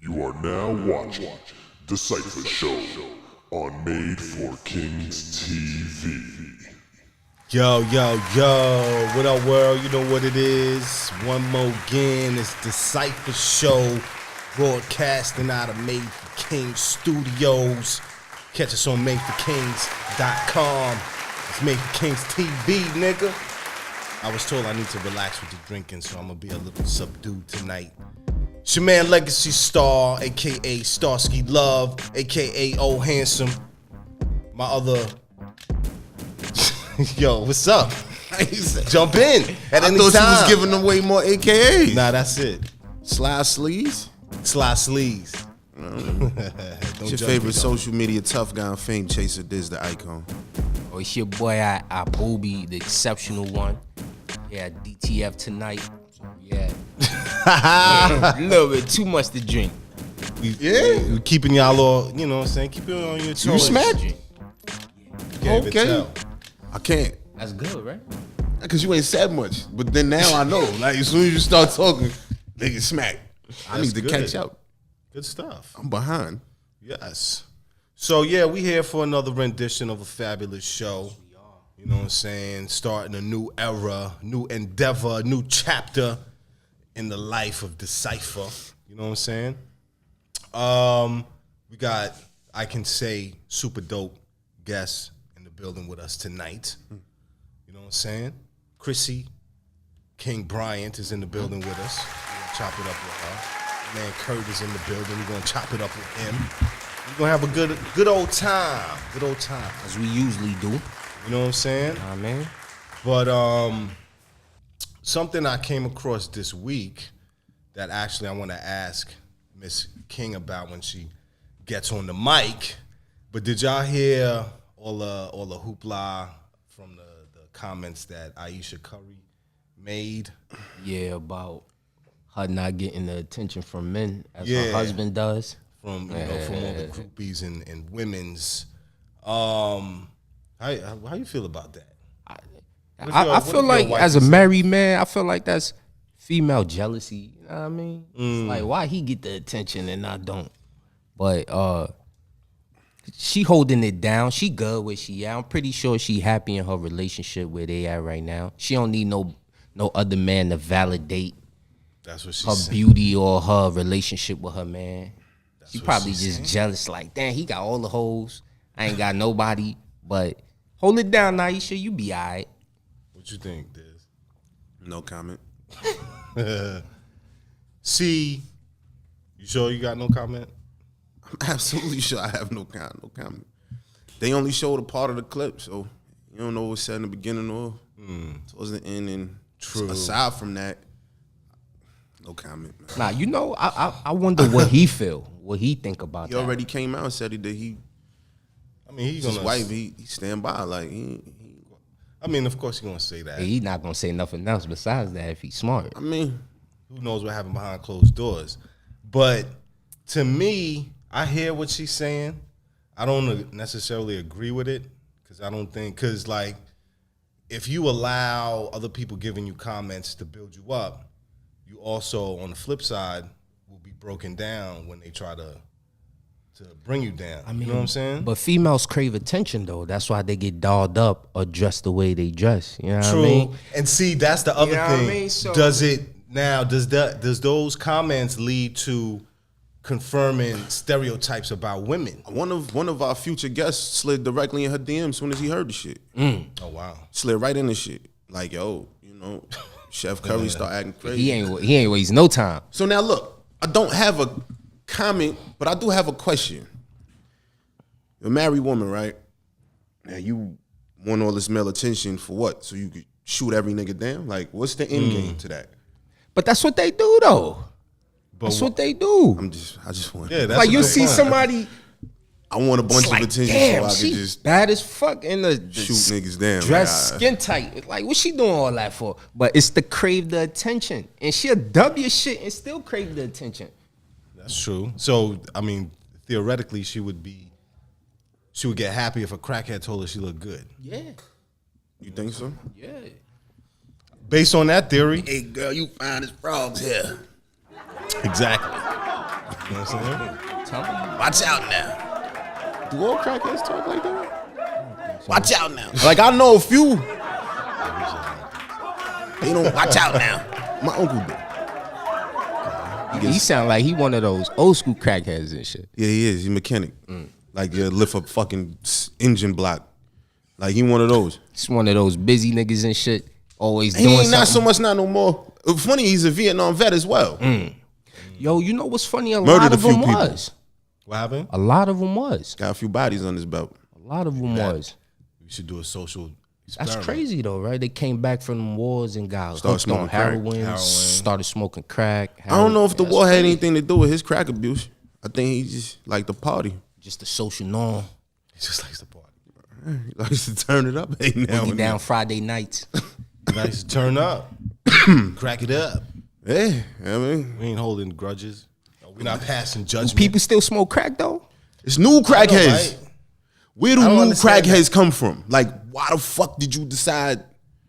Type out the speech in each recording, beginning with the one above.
You are now watching DaCypha Show on Made for Kings TV. Yo, what up, world? You know what it is. One more again, it's DaCypha Show, broadcasting out of Made for Kings Studios. Catch us on MadeForKings.com. It's Made for Kings TV, nigga. I was told I need to relax with the drinking, so I'm gonna be a little subdued tonight. It's your man Legacy Star, aka Starsky Love, aka Old Handsome. My other yo, what's up? Jump in at any time. I thought you was giving away more AKAs. Nah, that's it. Sly Sleaze? Sly Sleaze. What's your favorite social media tough guy and fame chaser? Diz the icon. Oh, it's your boy, I Booby, the exceptional one. Yeah, DTF tonight. Yeah. A little bit too much to drink. We keeping y'all all, you know what I'm saying? Keep it on your toes. You smack? Okay. I can't. That's good, right? Because you ain't said much. But then now I know. Like, as soon as you start talking, they get smacked. I need to catch up. Good stuff. I'm behind. Yes. So, yeah, we here for another rendition of a fabulous show. You know what I'm saying? Starting a new era, new endeavor, new chapter in the life of DaCypha. You know what I'm saying? We got, I can say, super dope guests in the building with us tonight. You know what I'm saying? Chrissy, King Bryant is in the building with us. We're gonna chop it up with her. Man, Kurt is in the building. We're gonna chop it up with him. We're gonna have a good old time. Good old time. As we usually do. You know what I'm saying? Nah, man. But something I came across this week that actually I want to ask Miss King about when she gets on the mic. But did y'all hear all the hoopla from the comments that Aisha Curry made? Yeah, about her not getting the attention from men as her husband does. From from all the groupies and women's. How you feel about that? I feel like as a married man, I feel like that's female jealousy. You know what I mean? It's like, why he get the attention and I don't? But she holding it down. She good where she at. I'm pretty sure she happy in her relationship where they at right now. She don't need no other man to validate That's what her saying. beauty or her relationship with her man. She what probably she's just saying. jealous, like, damn, he got all the hoes. I ain't got nobody. But hold it down, Naisha. You be all right. What you think, Diz? No comment. See, you sure you got no comment? I'm absolutely sure I have no comment. They only showed a part of the clip, so you don't know what's said in the beginning or towards the end. And True. Aside from that, no comment. Man. Nah, you know, I wonder what he feel, what he think about He that. already came out and said that he. I mean, he's His gonna. wife, he stand by like I mean, of course, he's gonna say that. He not gonna say nothing else besides that if he's smart. I mean, Who knows what happened behind closed doors? But to me, I hear what she's saying. I don't necessarily agree with it because like, if you allow other people giving you comments to build you up, you also on the flip side will be broken down when they try to bring you down. You know what I'm saying? But females crave attention though. That's why they get dolled up or dressed the way they dress. You know True. what I mean? And see, that's the other know what I thing. mean? So- Does those comments lead to confirming stereotypes about women? one of our future guests slid directly in her DM as soon as he heard the shit. Oh wow. Slid right in the shit. Like, yo, you know, Chef Curry start acting crazy. He ain't wasting no time. So now look, I don't have a comment, but I do have a question. You're a married woman, right? Now you want all this male attention for what? So you could shoot every nigga down? Like, what's the end game to that? But that's what they do though. That's what they do. I just want. Yeah, that's Like you what see they want. somebody I want a bunch of like, attention damn, so I she could just bad as fuck in the shoot niggas down. dress Like, skin tight. Like, what she doing all that for? But it's to crave the attention. And she'll dub your shit and still crave the attention. That's true. So I mean, theoretically, she would get happy if a crackhead told her she looked good. Yeah. You think so? Yeah. Based on that theory, Hey girl, you fine as frogs here. exactly. You know what I'm saying? Watch out now. Do all crackheads talk like that? Watch out now. Like I know a few. They don't watch out now. My uncle did. He sound like he one of those old school crackheads and shit. Yeah, he is. He mechanic. Like lift up fucking engine block. Like he one of those. He's one of those busy niggas and shit. Always He doing ain't something. not so much not no more. Funny, he's a Vietnam vet as well. Yo, you know what's funny? A Murdered lot a of few them people. was. What happened? A lot of them was. Got a few bodies on his belt. A lot of them was. We should do a social That's experiment. crazy though, right? They came back from them wars and got Started hooked smoking on crack. heroin, started smoking crack. I don't know if the That's war had crazy. anything to do with his crack abuse. I think he just liked the party. Just a social norm. He just likes to party. He likes to turn it up. Hey, now Boogie and down Friday nights. Nice to turn up. Crack it up. then. Yeah, I mean, We ain't holding grudges. We're not passing judgment. People still smoke crack though? it's new crackheads. right? Where do I don't new understand crackheads come from? Like, why the fuck did you decide?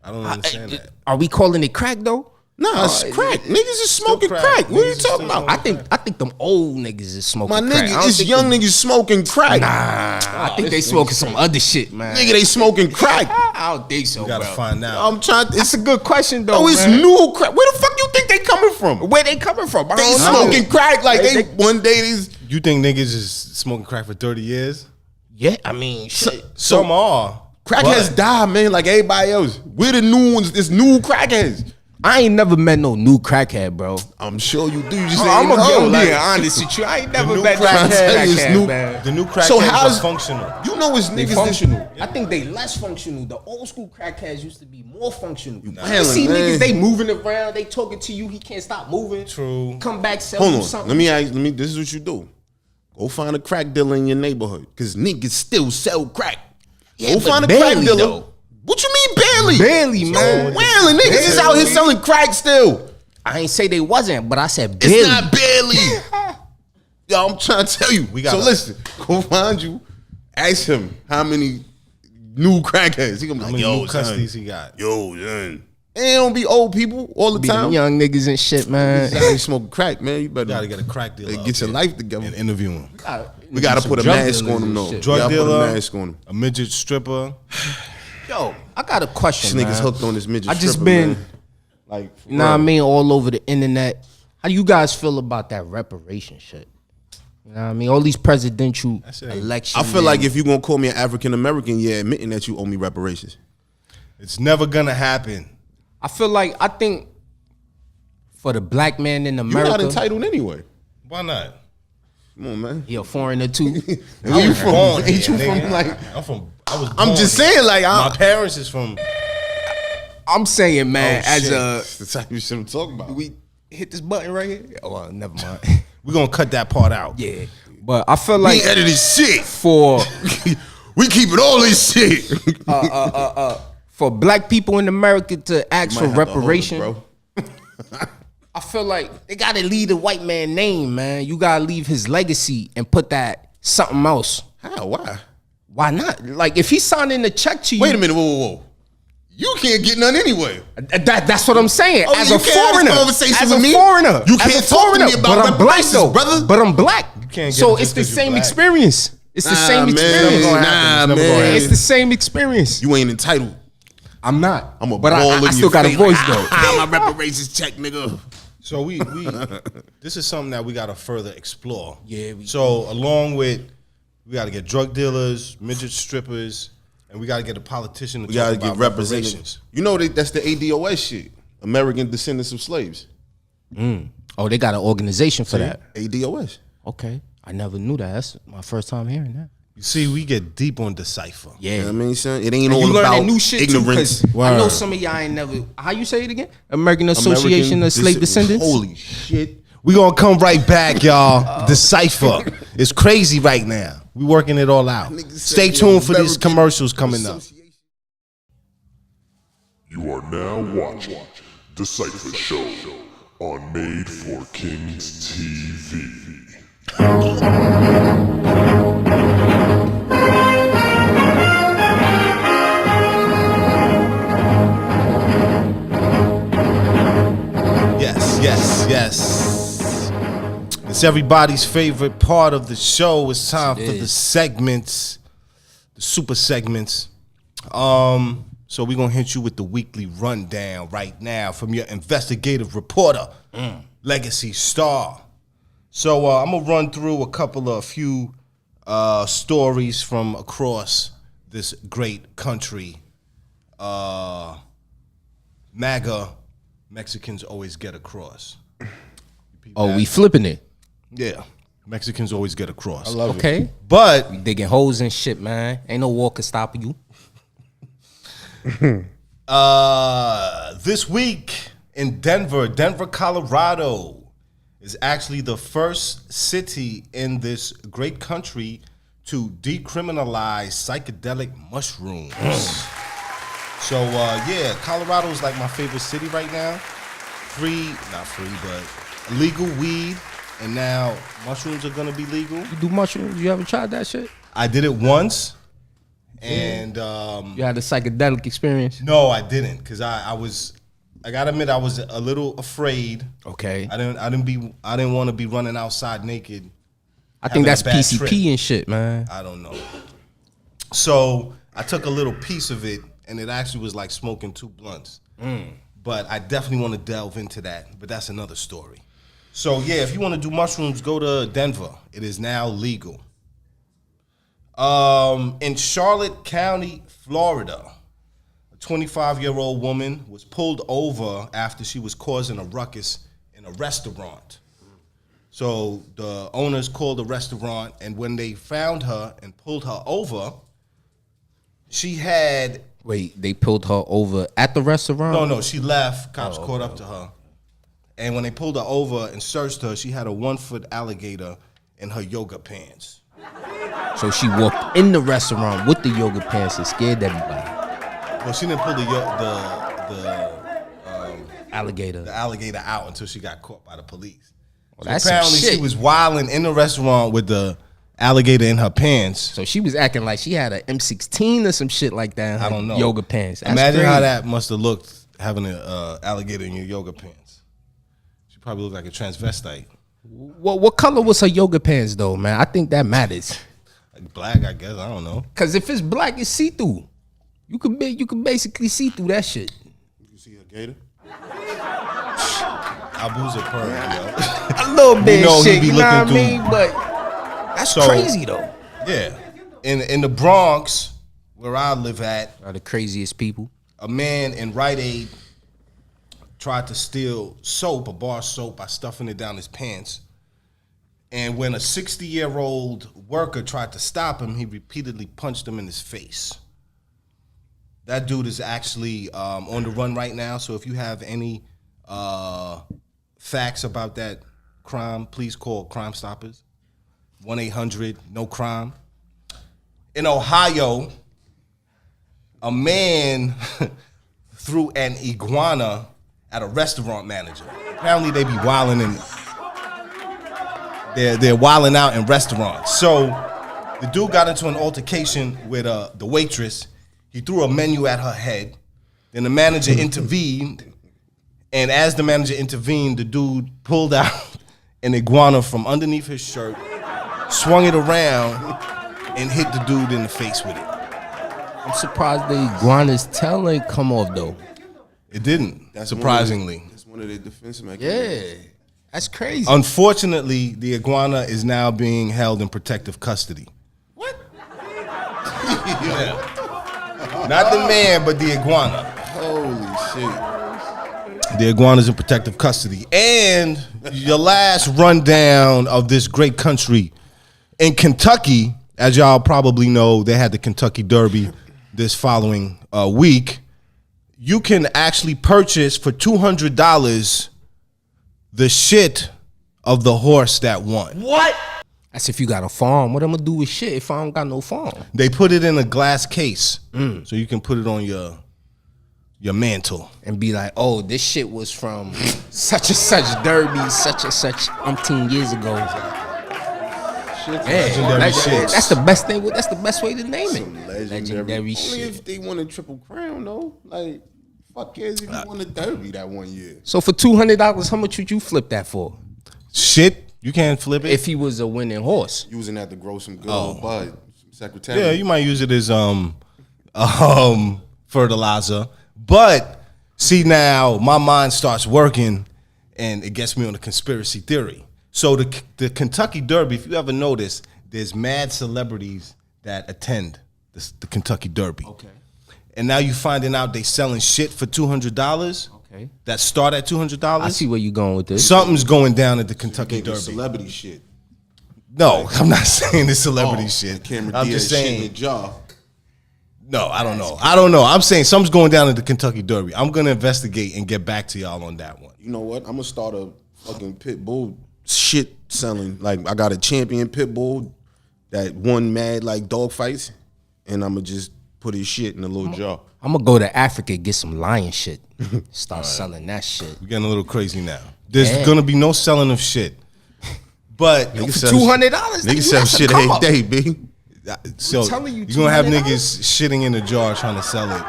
I don't understand that. Are we calling it crack though? Nah, it's crack. Niggas is smoking crack. crack. What are you Niggas is talking still about? smoking I think them old niggas is smoking My crack. I nigga, don't it's think young them- niggas smoking crack. I think they smoking some other shit, man. Nigga, they smoking crack. I don't think so, We gotta bro. find out. I'm trying. That's a good question though. Oh, it's man. new crack. Where the fuck you think they coming from? Where they coming from? I They don't know. smoking crack like they one day these. You think niggas is smoking crack for 30 years? Yeah, I mean, shit. Some are. Crackheads but die, man, like everybody else. We're the new ones. This new crackheads. I ain't never met no new crackhead, bro. I'm sure you do. You just I'm ain't know. gonna be Like, honest with you. I ain't never new met no crackhead is crackhead, new- man. The new crackheads So how's- are functional. you know it's They niggas functional. I think they less functional. The old school crackheads used to be more functional. You wildin', see man. niggas, they moving around, they talking to you, he can't stop moving. True. Come back, sell Hold you on. something. Let me ask. This is what you do. Go find a crack dealer in your neighborhood, cause niggas still sell crack. Yeah, Go but find a crack barely, dealer. though. What you mean barely? Barely, man. Barely. Niggas is out here selling crack still. I ain't say they wasn't, but I said It's barely. not barely. Yo, I'm trying to tell you. We gotta- So listen, go find you. Ask him how many new crackheads. He gonna be How like, many yo, new son. custodies he got? Yo, son. They don't be old people all the Be them time. young niggas and shit, man. You out here smoking crack, man. You better You gotta get a crack dealer. up get your here life together. and interview him. We gotta Some put a drug mask dealers on him, and though. shit. Drug we gotta dealer, put a mask on him. a midget stripper. Yo, I got a question, This man. nigga's hooked on this midget I just stripper, been, man. Like, you know what I mean, all over the internet. How do you guys feel about that reparation shit? You know what I mean? All these presidential shit ain't- elections. I feel like if you gonna call me an African American, you're admitting that you owe me reparations. It's never gonna happen. I think for the black man in You're America, not entitled anyway. Why not? Come on, man. he a foreigner too. Where you from? Born Ain't you here, from nigga. like? I was. I'm born just here. saying, like, My parents is from. I'm saying, man, Oh, as shit. That's the type of shit I'm talking about. we hit this button right here. Oh, well, never mind. We're gonna cut that part out. Yeah, but I feel We like edited shit. for We keeping all this shit. for black people in America to ask for Might have to hold it, reparation, bro. I feel like they gotta leave the white man name, man. You gotta leave his legacy and put that something else. How? Why? Why not? Like if he's signing a check to you, Wait a minute. Whoa. You can't get none anyway. That's what I'm saying. Oh, as you a can't have foreigner, this conversation as with a me? foreigner, You as can't a talk to me foreigner, about but I'm black reparations, though, brother. But I'm black. can't get So it it's just the 'cause you're same black. experience. It's the same man, experience. gonna happen. Nah, It's never man. gonna happen. It's the same experience. You ain't entitled. I'm not. I'm a but ball in I still your got a face, voice like, though. Ah, my reparations check, nigga. So we this is something that we gotta further explore. Yeah, So along with we gotta get drug dealers, midget strippers, and we gotta get a politician to We talk gotta about get represented. reparations. You know that's the ADOS shit. American Descendants of Slaves. Oh, they got an organization for that. ADOS. Okay, I never knew that. That's my first time hearing that. You see, we get deep on DaCypha. Yeah, You know what I mean, son? It ain't And all you about learning new shit ignorance. too. 'Cause I know Word. some of y'all ain't never. How you say it again? American Association of Slave Descendants. Holy shit. We gonna come right back, y'all. DaCypha. It's crazy right now. We working it all out. Stay tuned for these commercials coming up. You are now watching DaCypha Show on Made for Kings TV. Yes. It's everybody's favorite part of the show. It's time for the segments, the super segments. So we're going to hit you with the weekly rundown right now from your investigative reporter, Legacy Star. So I'm going to run through a few stories from across this great country. MAGA, Mexicans always get across. Oh, we flipping it. Yeah, Mexicans always get across. I love it. Okay. But We digging holes and shit, man. Ain't no wall can stop you. this week in Denver, Colorado is actually the first city in this great country to decriminalize psychedelic mushrooms. So, yeah, Colorado is like my favorite city right now. Not free, but legal weed, and now mushrooms are gonna be legal. You do mushrooms? You ever tried that shit? I did it once, and You had a psychedelic experience? no, I didn't, because I gotta admit I was a little afraid. Okay. I didn't want to be running outside naked. I think that's having a bad PCP trip. and shit, man. I don't know. So I took a little piece of it, and it actually was like smoking 2 blunts. But I definitely want to delve into that. But that's another story. So yeah, if you want to do mushrooms, go to Denver. It is now legal. In Charlotte County, Florida, a 25-year-old woman was pulled over after she was causing a ruckus in a restaurant. So the owners called the restaurant, and when they found her and pulled her over, she had... Wait, they pulled her over at the restaurant? No, she left. Cops caught up to her. And when they pulled her over and searched her, she had a 1-foot alligator in her yoga pants. So she walked in the restaurant with the yoga pants and scared everybody. Well, she didn't pull the Alligator. alligator out until she got caught by the police. Well, So that's some apparently shit. she was wilding in the restaurant with the alligator in her pants. So she was acting like she had an M16 or some shit like that in her I don't know. yoga pants. That's Imagine how crazy. that must have looked, having an alligator in your yoga pants. She probably looked like a transvestite. What color was her yoga pants though, man? I think that matters. Like black, I guess. I don't know. Cause if it's black, it's see through. You can basically see through that shit. You see a gator? Abu's a perv, yo. A little bit, know he shit. be You know what I looking mean? through. But that's So- crazy though. Yeah. In the Bronx, where I live at, Are the craziest people. a man in Rite Aid tried to steal soap, a bar soap, by stuffing it down his pants. And when a 60-year-old worker tried to stop him, he repeatedly punched him in his face. That dude is actually on the run right now. So if you have any facts about that crime, please call Crime Stoppers. 1-800-NO-CRIME. In Ohio, a man threw an iguana at a restaurant manager. Apparently they be wilding in... They're wilding out in restaurants. So the dude got into an altercation with the waitress. He threw a menu at her head. Then the manager intervened. And as the manager intervened, the dude pulled out an iguana from underneath his shirt, swung it around, and hit the dude in the face with it. I'm surprised the iguana's tail ain't come off though. It didn't, surprisingly. That's one of their defense mechanisms. Yeah, that's crazy. Unfortunately, the iguana is now being held in protective custody. What? Yeah. Not the man, but the iguana. Holy shit. The iguana's in protective custody. And your last rundown of this great country. In Kentucky, as y'all probably know, they had the Kentucky Derby this following week. You can actually purchase for $200 the shit of the horse that won. What? That's if you got a farm. What I'm gonna do with shit if I don't got no farm? They put it in a glass case, so you can put it on your mantle. And be like, oh, this shit was from such and such derby, such and such umpteen years ago. Legendary shits. That's the best thing. That's the best way to name it. Legendary Legendary Only shit. if they won a triple crown though. Like, fuck cares if you won a derby that one year. So for $200, how much would you flip that for? Shit You can't flip it. If he was a winning horse. Using that to grow some good old bud. Some secretary. Yeah, you might use it as fertilizer. But see, now my mind starts working, and it gets me on a conspiracy theory. So the Kentucky Derby, if you ever notice, there's mad celebrities that attend the Kentucky Derby. Okay. And now you finding out they selling shit for $200. Okay. That start at $200. I see where you going with this. Something's going down at the Kentucky Derby. Celebrity shit. No, I'm not saying the celebrity shit. I'm just saying. Shit in the jaw. No, I don't know. I'm saying something's going down at the Kentucky Derby. I'm gonna investigate and get back to y'all on that one. You know what? I'm gonna start a fucking pit bull shit selling. Like I got a champion pit bull that won mad like dog fights, and I'm gonna just put his shit in a little jar. I'm gonna go to Africa, get some lion shit, start selling that shit. We're getting a little crazy now. There's gonna be no selling of shit. But For $200, niggas sell shit every day, B. So telling you, you're gonna have $200? niggas shitting in a jar trying to sell it.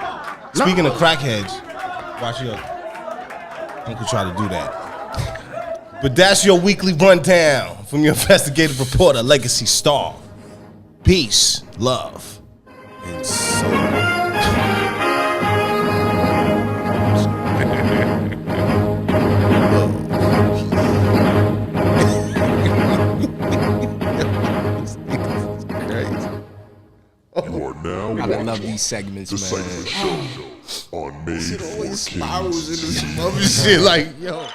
Speaking of crackheads, watch your uncle try to do that. But that's your weekly rundown from your investigative reporter, Legacy Star. Peace, love, and soul. You are now I watching love these segments, DaCypha man. Show on Made for Spirals Kings. into some other shit. Like, yo.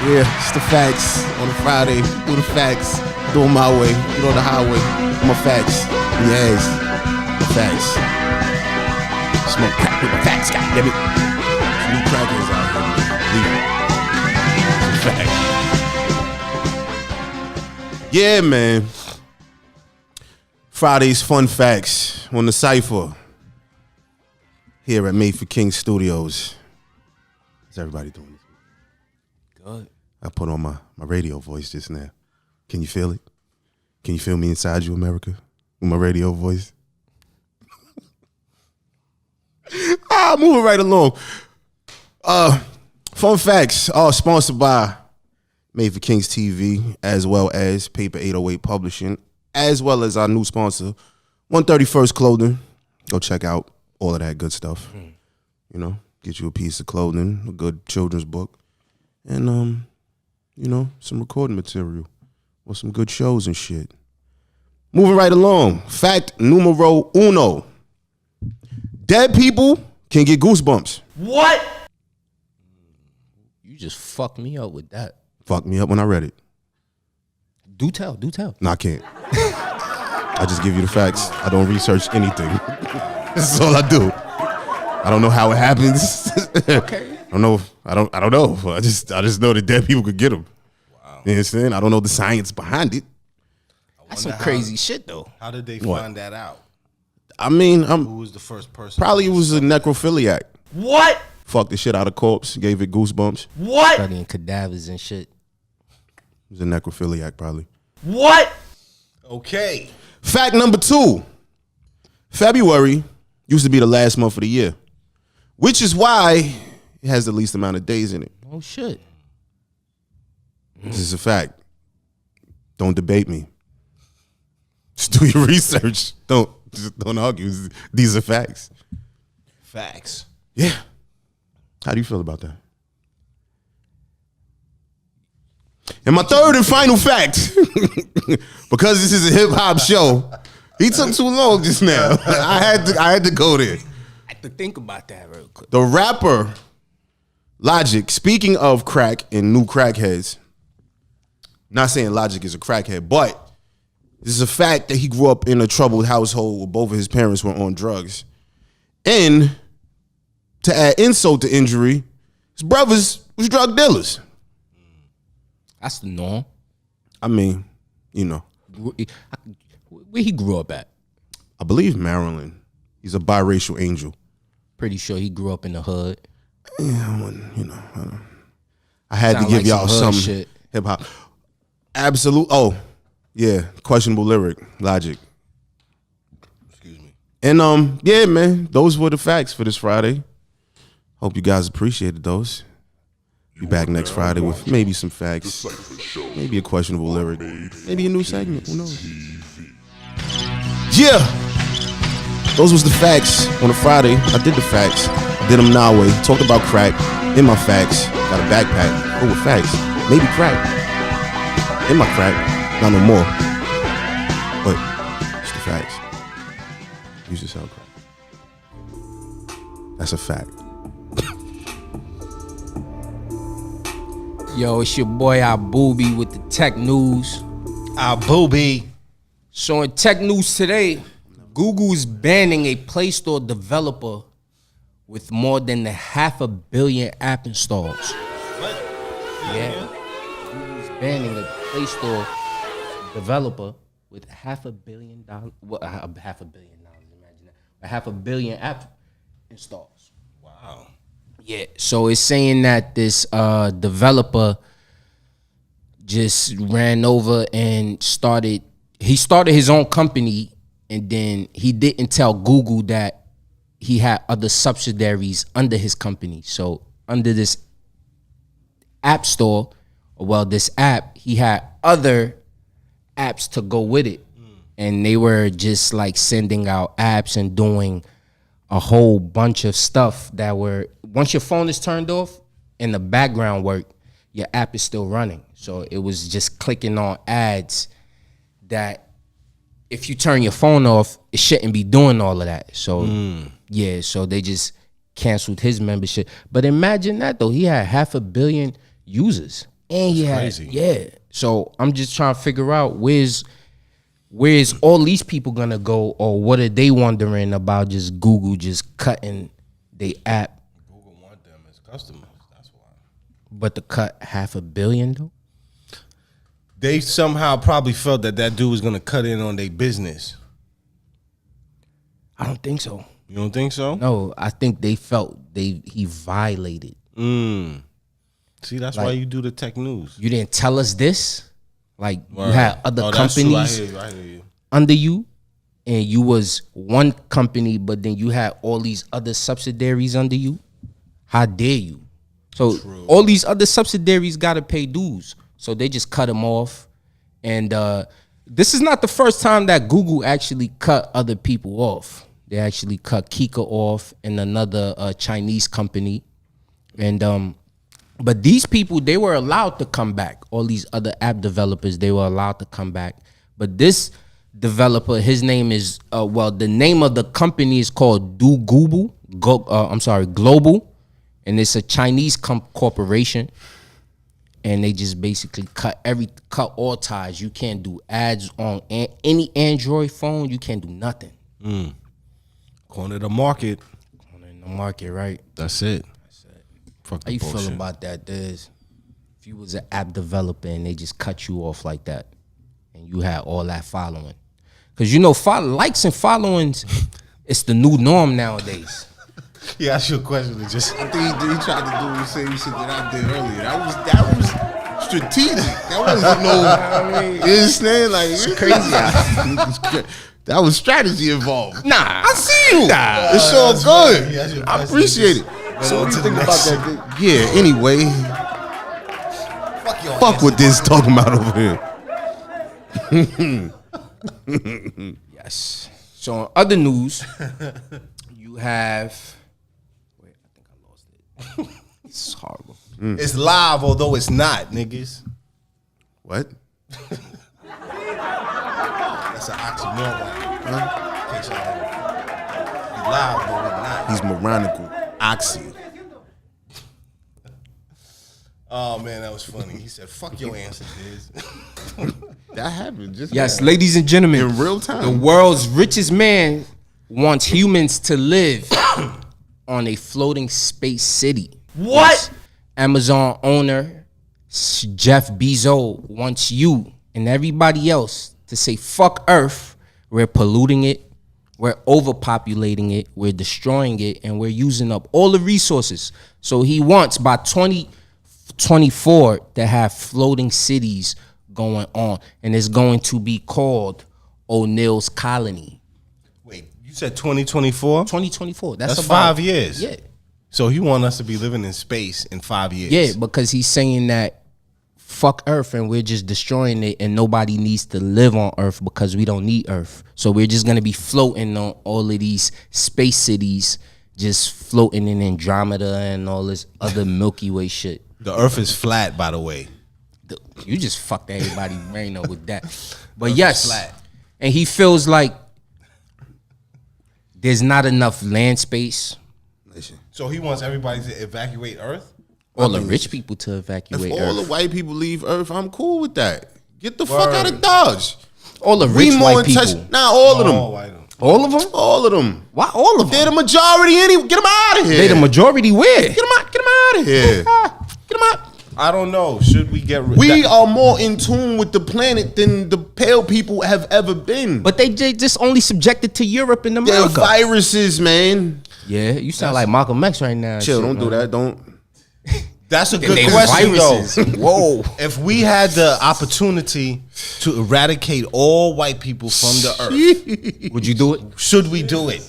Yeah, it's the facts on a Friday. Do the facts. Do them my way. Get on the highway. I'm a facts. Yes. The facts. Smoke crack with the facts, goddammit. New crackers out here. Leave it. Fact. Yeah, man. Friday's fun facts on the Cypher here at Made for King Studios. How's everybody doing? Good. I put on my radio voice just now. Can you feel it? Can you feel me inside you, America? With my radio voice? Moving right along. Fun facts are sponsored by Made for Kings TV, as well as Paper 808 Publishing, as well as our new sponsor, 131st Clothing. Go check out all of that good stuff. You know, get you a piece of clothing, a good children's book, and you know, some recording material or some good shows and shit. Moving right along. Fact numero uno. Dead people can get goosebumps. What? You just fucked me up with that. Fucked me up when I read it. Do tell. No, I can't. I just give you the facts. I don't research anything. This is all I do. I don't know how it happens. Okay. I don't know. I just know that dead people could get them. Wow. You understand? I don't know the science behind it. That's some crazy shit, though. How did they What? find that out? I mean, Who was the first person? probably it was a necrophiliac. What? Fucked the shit out of corpse, gave it goosebumps. What? Studying cadavers and shit. It was a necrophiliac, probably. What? Okay. Fact number 2. February used to be the last month of the year, which is why it has the least amount of days in it. Oh, shit. This is a fact. Don't debate me. Just do your research. Don't argue. These are facts. Facts. Yeah. How do you feel about that? And my third and final fact, because this is a hip hop show, he took too long just now. I had to go there. I have to think about that real quick. The rapper Logic, speaking of crack and new crackheads, not saying Logic is a crackhead, but this is a fact that he grew up in a troubled household where both of his parents were on drugs. And to add insult to injury, his brothers was drug dealers. That's the norm. I mean, you know. Where he grew up at? I believe Maryland. He's a biracial angel. Pretty sure he grew up in the hood. Yeah, you know. I had Sound to give like y'all some some hood shit. hip hop. Absolute. Oh, yeah. Questionable lyric. Logic. Excuse me. And yeah, man. Those were the facts for this Friday. Hope you guys appreciated those. Be back next Friday with maybe some facts, maybe a questionable lyric, maybe a new segment. Who knows? Yeah, those was the facts on a Friday. I did the facts, did them now way. Talked about crack in my facts. Got a backpack. Oh, with facts, maybe crack in my crack. Not no more, but it's the facts. Use this out crack. That's a fact. Yo, it's your boy Booby with the tech news. Booby. So in tech news today, Google's banning a Play Store developer with more than 500 million app installs. What? Yeah. Google's banning a Play Store developer with $500 million. What? $500 million. Imagine that. 500 million app installs. Wow. Yeah, so it's saying that this developer just ran over and started his own company, and then he didn't tell Google that he had other subsidiaries under his company. So under this app store, this app, he had other apps to go with it. And they were just like sending out apps and doing a whole bunch of stuff that were, once your phone is turned off and the background work, your app is still running. So it was just clicking on ads that if you turn your phone off, it shouldn't be doing all of that. So yeah, so they just canceled his membership. But imagine that though, he had 500 million users. And he had, crazy. Yeah. So I'm just trying to figure out where's all these people gonna go, or what are they wondering about just Google just cutting the app? Google want them as customers. That's why. But to cut 500 million though? They somehow probably felt that dude was gonna cut in on their business. I don't think so. You don't think so? No, I think they felt he violated. See, that's why you do the tech news. You didn't tell us this. Like Word. you had other That's true. companies I hear you. under you, and you was one company, but then you had all these other subsidiaries under you. How dare you? So all these other subsidiaries got to pay dues. So they just cut them off. And this is not the first time that Google actually cut other people off. They actually cut Kika off and another Chinese company. And but these people, they were allowed to come back. All these other app developers, they were allowed to come back. But this developer, his name is, the name of the company is called Global. And it's a Chinese corporation. And they just basically cut all ties. You can't do ads on any Android phone. You can't do nothing. Corner the market. Corner in the market, right? That's it. Fuck How the you bullshit. feel about that, Dez? If you was an app developer and they just cut you off like that, and you had all that following, because you know, likes and followings, it's the new norm nowadays. Yeah, ask you a question. Just I think he tried to do the same shit that I did earlier. That was strategic. That wasn't no. You understand? Like it's crazy. That was strategy involved. Nah, I see you. Nah. It's all good. Yeah, that's your I question. appreciate it. So what do you think about that? Yeah. Anyway, fuck what this talking about over here. Yes. So on other news, you have. Wait, I think I lost it. This is horrible. it's live, although it's not, niggas. What? That's an oxymoron. In case y'all didn't know. We live, but we're not. He's moronical. Oxy. Oh man, that was funny. He said, "Fuck your answer, Diz." That happened just Yes, ladies and gentlemen, in real time. the world's richest man wants humans to live on a floating space city. What? Amazon owner Jeff Bezos wants you and everybody else to say, fuck Earth. We're polluting it. We're overpopulating it. We're destroying it. And we're using up all the resources. So he wants by 2024 to have floating cities going on. And it's going to be called O'Neill's Colony. Wait, you said 2024? 2024. That's about, 5 years. Yeah. So he want us to be living in space in 5 years. Yeah, because he's saying that fuck Earth and we're just destroying it and nobody needs to live on Earth because we don't need Earth. So we're just gonna be floating on all of these space cities, just floating in Andromeda and all this other Milky Way shit. The Earth is flat, by the way. You just fucked everybody's brain up with that. But yes, flat. And he feels like there's not enough land space. So he wants everybody to evacuate Earth? All the rich people to evacuate If Earth. all the white people leave Earth, I'm cool with that. Get the fuck out of Dodge. All the rich white people. Nah, all of them. All of them? All of them. Why all of them? They're the majority anyway. Get them out of here. They the majority where? Get them out of here. Get them out. I don't know. Should we get rid? We are more in tune with the planet than the pale people have ever been. But they just only subjected to Europe and They're America. viruses, man. Yeah, you sound like Malcolm X right now. Chill, shit, don't do man. that. Don't. That's a good They question, viruses. though. Whoa. If we had the opportunity to eradicate all white people from the Earth, Would you do it? should we do it?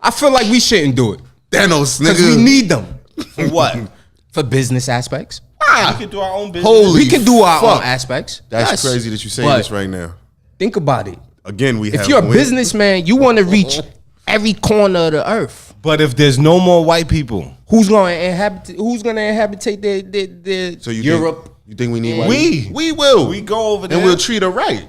I feel like we shouldn't do it. Thanos, Because nigga. we need them. For what? For business aspects. We can do our own business. Holy We can do our fuck. own aspects. That's Yes. crazy that you're saying But this right now. Think about it. Again, we have. If you're a win- businessman, you want to reach every corner of the earth. But if there's no more white people, Who's going to inhabit? Who's going to inhabitate the So you Europe? Think, you think we need Yeah. white? We will. we go over there and we'll treat her right.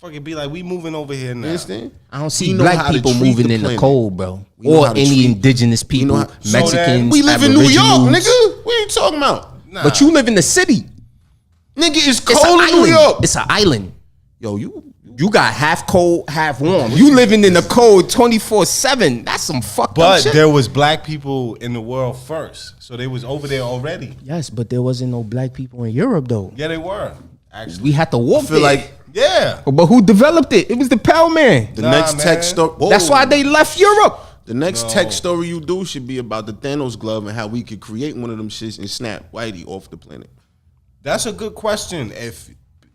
fucking be like, we moving over here now. You understand? I don't see We know how black to people treat moving the in the planet. cold, bro. We know Or how to any treat- indigenous people, know how- So Mexicans. then- We live in New York, Aboriginals. nigga. What are you talking about? Nah. But you live in the city. Nigga, it's It's cold an in New island. York. It's an island. Yo, You got half cold, half warm. You living in the cold 24/7. That's some fucked up But shit. there was black people in the world first, so they was over there already. Yes, but there wasn't no black people in Europe though. Yeah, they were actually. We had to walk I feel there. like Yeah, But who developed it? It was the Pale Man. the Nah, next man. tech story. That's why they left Europe. The next tech story you do should be about the Thanos glove and how we could create one of them shits and snap Whitey off the planet. that's a good question. If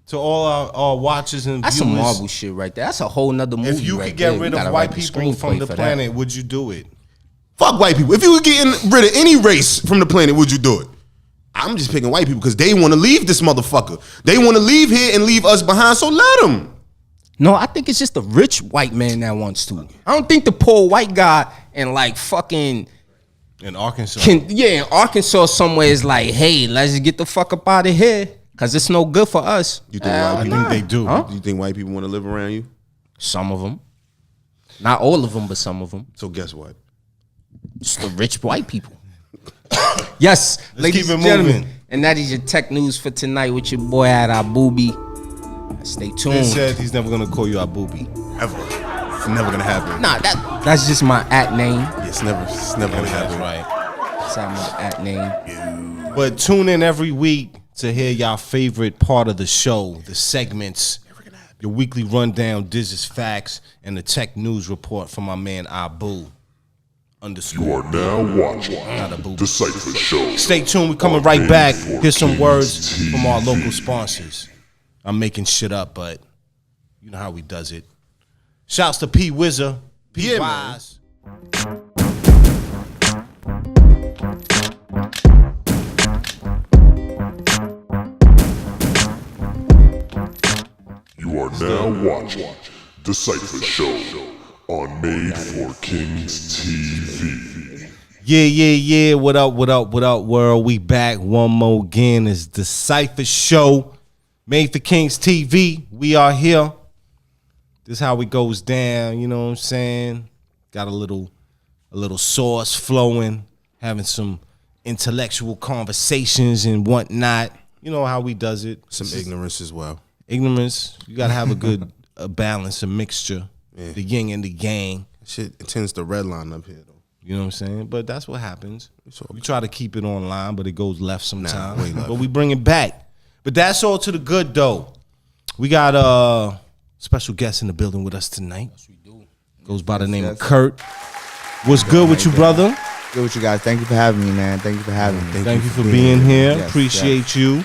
to all our watchers and That's viewers, some Marvel shit right there. That's a whole nother movie. if you right could get there. We rid of gotta white write the people from screenplay the for planet, would you do it? Fuck white people. If you were getting rid of any race from the planet, would you do it? I'm just picking white people because they want to leave this motherfucker. They want to leave here and leave us behind, so let them. No, I think it's just the rich white man that wants to. I don't think the poor white guy and like fucking In Arkansas, in Arkansas somewhere is like, hey, let's just get the fuck up out of here. Cause it's no good for us. You think I white think people? they do. Huh? Do you think white people want to live around you? Some of them. Not all of them, but some of them. So guess what? Just the rich white people. Yes, ladies keep it and gentlemen. moving. And that is your tech news for tonight with your boy at our booby. Stay He tuned. said he's never gonna call you a booby. Ever. It's never gonna happen. Nah, that's just my at name. It's never gonna That's happen. right. That's my at name. But tune in every week to hear y'all favorite part of the show, the segments, your weekly rundown, Diz's facts, and the tech news report from my man Abu. You Underscore. are now watching Not a booby. DaCypha Show. Stay tuned. We're coming right back. Here's some words from our local sponsors. I'm making shit up, but you know how we does it. Shouts to P Wizard, P Yeah, Wise. You are now watching DaCypha Show on Made for Kings TV. Yeah. What up, world? We back one more again. It's DaCypha Show, Made for Kings TV. We are here. This is how it goes down, you know what I'm saying? Got a little sauce flowing, having some intellectual conversations and whatnot. You know how we does it. Some ignorance as well. Ignorance. You gotta have a good balance, a mixture. Yeah. The yin and the yang. Shit, it tends to redline up here though. You know what I'm saying? But that's what happens. all We try to keep it online, but it goes left sometimes. way left. But we bring it back. But that's all to the good though. We got a special guest in the building with us tonight. Yes, we do. Goes by the name of Kurt. What's good with you, brother? Good with you guys. Thank you for having me, man. Thank you for having me. Thank you for being here. Yes, Appreciate you.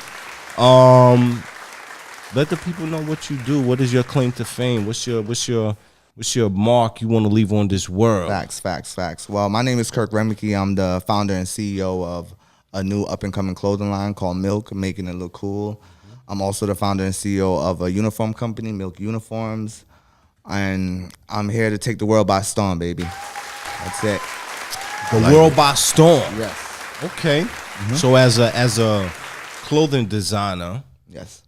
Let the people know what you do. What is your claim to fame? What's your what's your mark you want to leave on this world? Facts. Well, my name is Kirk Remekie. I'm the founder and CEO of a new up-and-coming clothing line called Milk, making it look cool. I'm also the founder and CEO of a uniform company, Milk Uniforms. And I'm here to take the world by storm, baby. That's it. The world by storm. Yes. Okay. So as a clothing designer, Yes.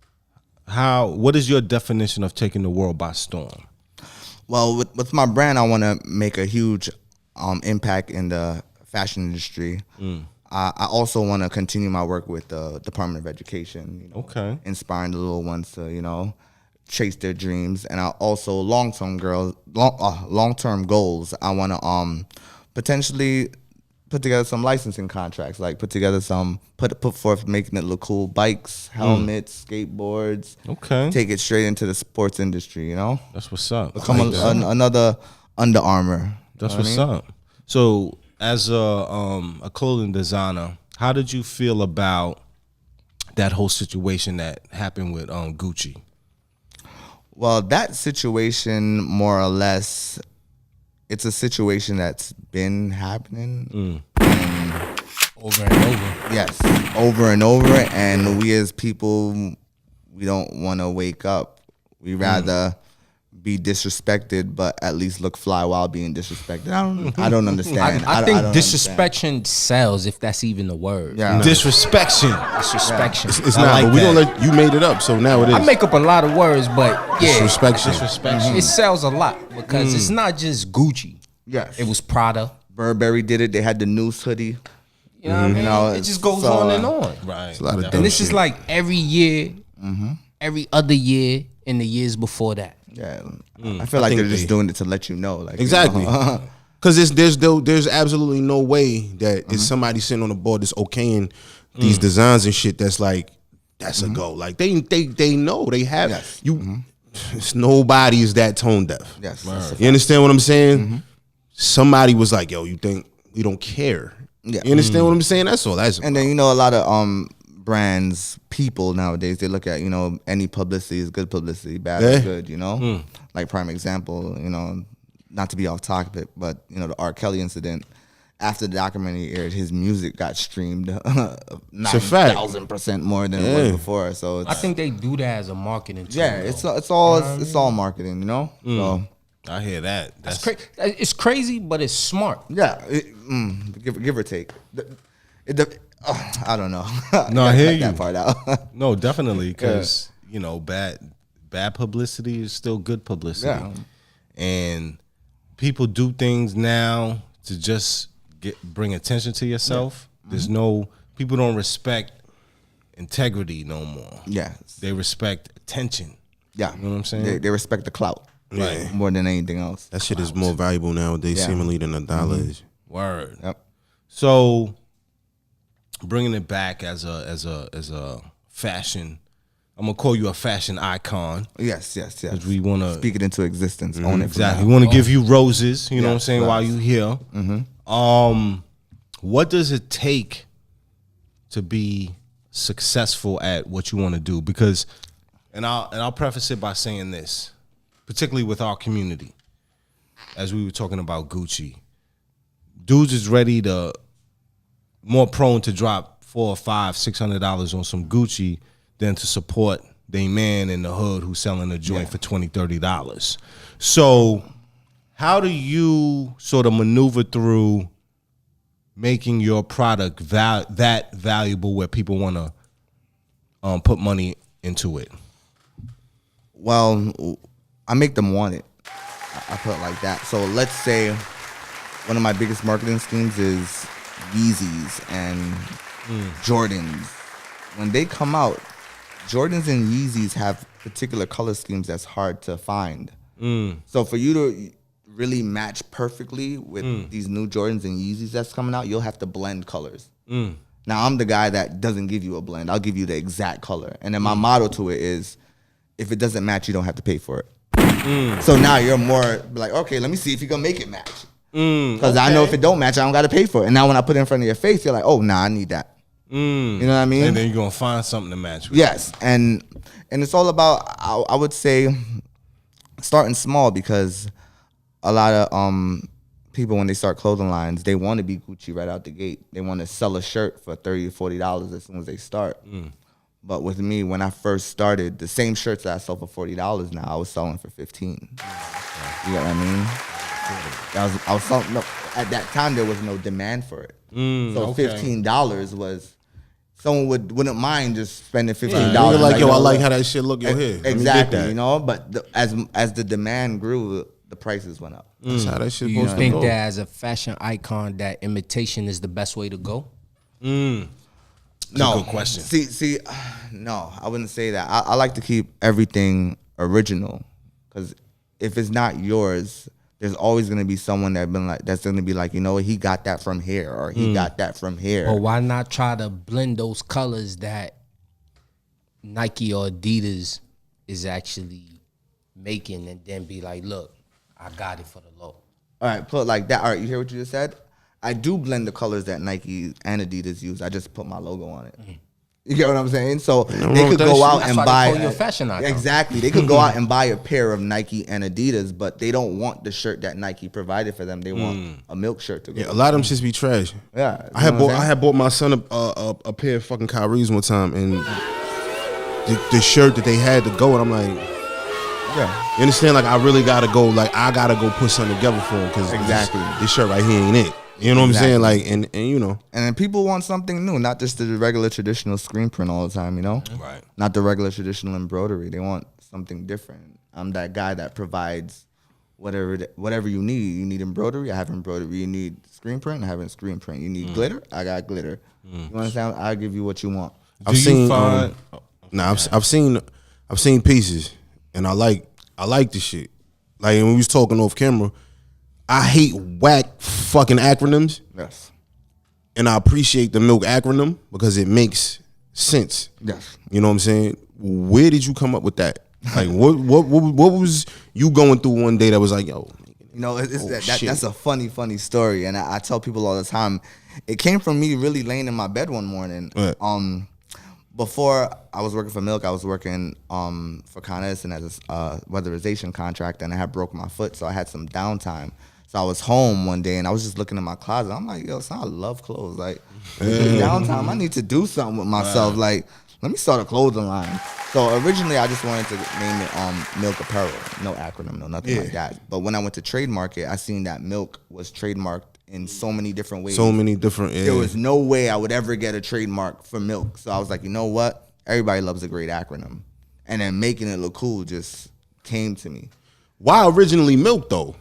what is your definition of taking the world by storm? Well, with my brand, I want to make a huge impact in the fashion industry. I also want to continue my work with the Department of Education. Okay. Inspiring the little ones to, chase their dreams. And I also long-term goals. I want to potentially put together some licensing contracts, like put forth making it look cool, bikes, helmets, skateboards. Okay. Take it straight into the sports industry, That's what's up. Become another Under Armour. That's what's up. So as a clothing designer, how did you feel about that whole situation that happened with Gucci? Well, that situation, more or less, it's a situation that's been happening. Over and over. Yes, over and over. And we as people, we don't want to wake up. We rather be disrespected, but at least look fly while being disrespected. I don't understand. I think don't disrespecting sells, if that's even the word. Yeah. Disrespecting. Disrespecting. It's I not, like but we that. don't let you made it up, so now it is. I make up a lot of words, but yeah, Disrespect. it sells a lot because it's not just Gucci. Yes. It was Prada. Burberry did it. They had the Noose hoodie. You know what I mean? It just goes on and on. Right. It's a lot of dumb And this is shit. like every year, every other year, and the years before that. Yeah. I feel like think they're just doing it to let you know. Like Exactly. Because there's absolutely no way that it's somebody sitting on the board that's okaying these designs and shit that's like, that's a go. Like they know they have Yes. It's nobody is that tone deaf. Yes. You understand what I'm saying? Somebody was like, yo, you think we don't care? Yeah. You understand what I'm saying? That's all. That's And then a lot of brands, people nowadays, they look at any publicity is good publicity, bad is good. Like prime example, not to be off topic, but the R. Kelly incident. After the documentary aired, his music got streamed a fact. 9,000% more than it was before. So I think they do that as a marketing tool. yeah, it's all marketing, So I hear that. That's It's crazy, but it's smart. yeah, give or take. I don't know. No, I hear cut that you. part out. No, definitely, because bad publicity is still good publicity, Yeah. and people do things now to just bring attention to yourself. There's people don't respect integrity no more. Yeah, They respect attention. yeah. You know what I'm saying? They respect the clout, Right. more than anything else. that shit is more valuable nowadays, Yeah. seemingly, than a dollar is. Word. Yep. So, bringing it back as a fashion, I'm gonna call you a fashion icon. Yes. Because we wanna Speak it into existence. Own it. exactly. From We want to give you roses. You know what I'm Yes, saying? While facts. you here. What does it take to be successful at what you want to do? Because, and I'll preface it by saying this, particularly with our community, as we were talking about Gucci, dudes is ready to more prone to drop $400, $500, $600 on some Gucci than to support the man in the hood who's selling a joint for $20, $30. So how do you sort of maneuver through making your product that valuable where people want to put money into it? Well, I make them want it. I put it like that. So let's say one of my biggest marketing schemes is Yeezys and Jordans. When they come out, Jordans and Yeezys have particular color schemes that's hard to find. So for you to really match perfectly with these new Jordans and Yeezys that's coming out, you'll have to blend colors. Now, I'm the guy that doesn't give you a blend. I'll give you the exact color. And then my motto to it is, if it doesn't match, you don't have to pay for it. So now you're more like, okay, let me see if you can make it match. Because I know if it don't match, I don't got to pay for it. And now when I put it in front of your face, you're like, oh, nah, I need that. You know what I mean? And then you're going to find something to match with. Yes, and it's all about, I would say, starting small, because a lot of people when they start clothing lines, they want to be Gucci right out the gate. They want to sell a shirt for $30 to $40 as soon as they start. But with me, when I first started, the same shirts that I sold for $40 now, I was selling for $15. You know what I mean? I was selling, no, at that time there was no demand for it. So $15 was someone wouldn't mind just spending $15. Like, yo, I like how that shit look. Yo, here. Exactly, you know. But as the demand grew, the prices went up. That's how that shit Do you supposed to think go. that as a fashion icon, that imitation is the best way to go? No, good question. See, no, I wouldn't say that. I like to keep everything original, because if it's not yours, there's always gonna be someone that's gonna be like, you know what, he got that from here, or he got that from here. But why not try to blend those colors that Nike or Adidas is actually making, and then be like, look, I got it for the low. All right, put it like that. All right, you hear what you just said? I do blend the colors that Nike and Adidas use. I just put my logo on it. You get what I'm saying? So they could go out That's and why buy they call you a fashion icon. Exactly. They could go out and buy a pair of Nike and Adidas, but they don't want the shirt that Nike provided for them. They want a milk shirt to go. Yeah, a lot of them just be trash. Yeah, I had bought my son a pair of fucking Kyrie's one time, and the shirt that they had to go, and I'm like, Yeah. you understand? Like, I really gotta go. Like, I gotta go put something together for him, because Exactly. this shirt right here ain't it. You know what I'm saying? Like, and you know, And then people want something new, not just the regular traditional screen print all the time, you know? Right. Not the regular traditional embroidery. They want something different. I'm that guy that provides whatever you need. You need embroidery, I have embroidery. You need screen print, I have a screen print. You need glitter, I got glitter. You understand? I'll give you what you want. I've seen pieces, and I like the shit. Like, when we was talking off camera, I hate whack fucking acronyms, Yes. and I appreciate the milk acronym because it makes sense. Yes. You know what I'm saying? Where did you come up with that? Like, what was you going through one day that was like, yo? You know, Shit. that's a funny story, and I tell people all the time. It came from me really laying in my bed one morning. Right. Before I was working for Milk, I was working for Con Edison as a weatherization contract, and I had broke my foot, so I had some downtime. So I was home one day, and I was just looking in my closet. I'm like, yo, son, I love clothes. Like, downtime, I need to do something with myself. Like, let me start a clothing line. So originally, I just wanted to name it Milk Apparel. No acronym, no nothing like that. But when I went to Trade Market, I seen that Milk was trademarked in so many different ways. So many different. Yeah. There was no way I would ever get a trademark for Milk. So I was like, you know what? Everybody loves a great acronym. And then making it look cool just came to me. Why originally milk though?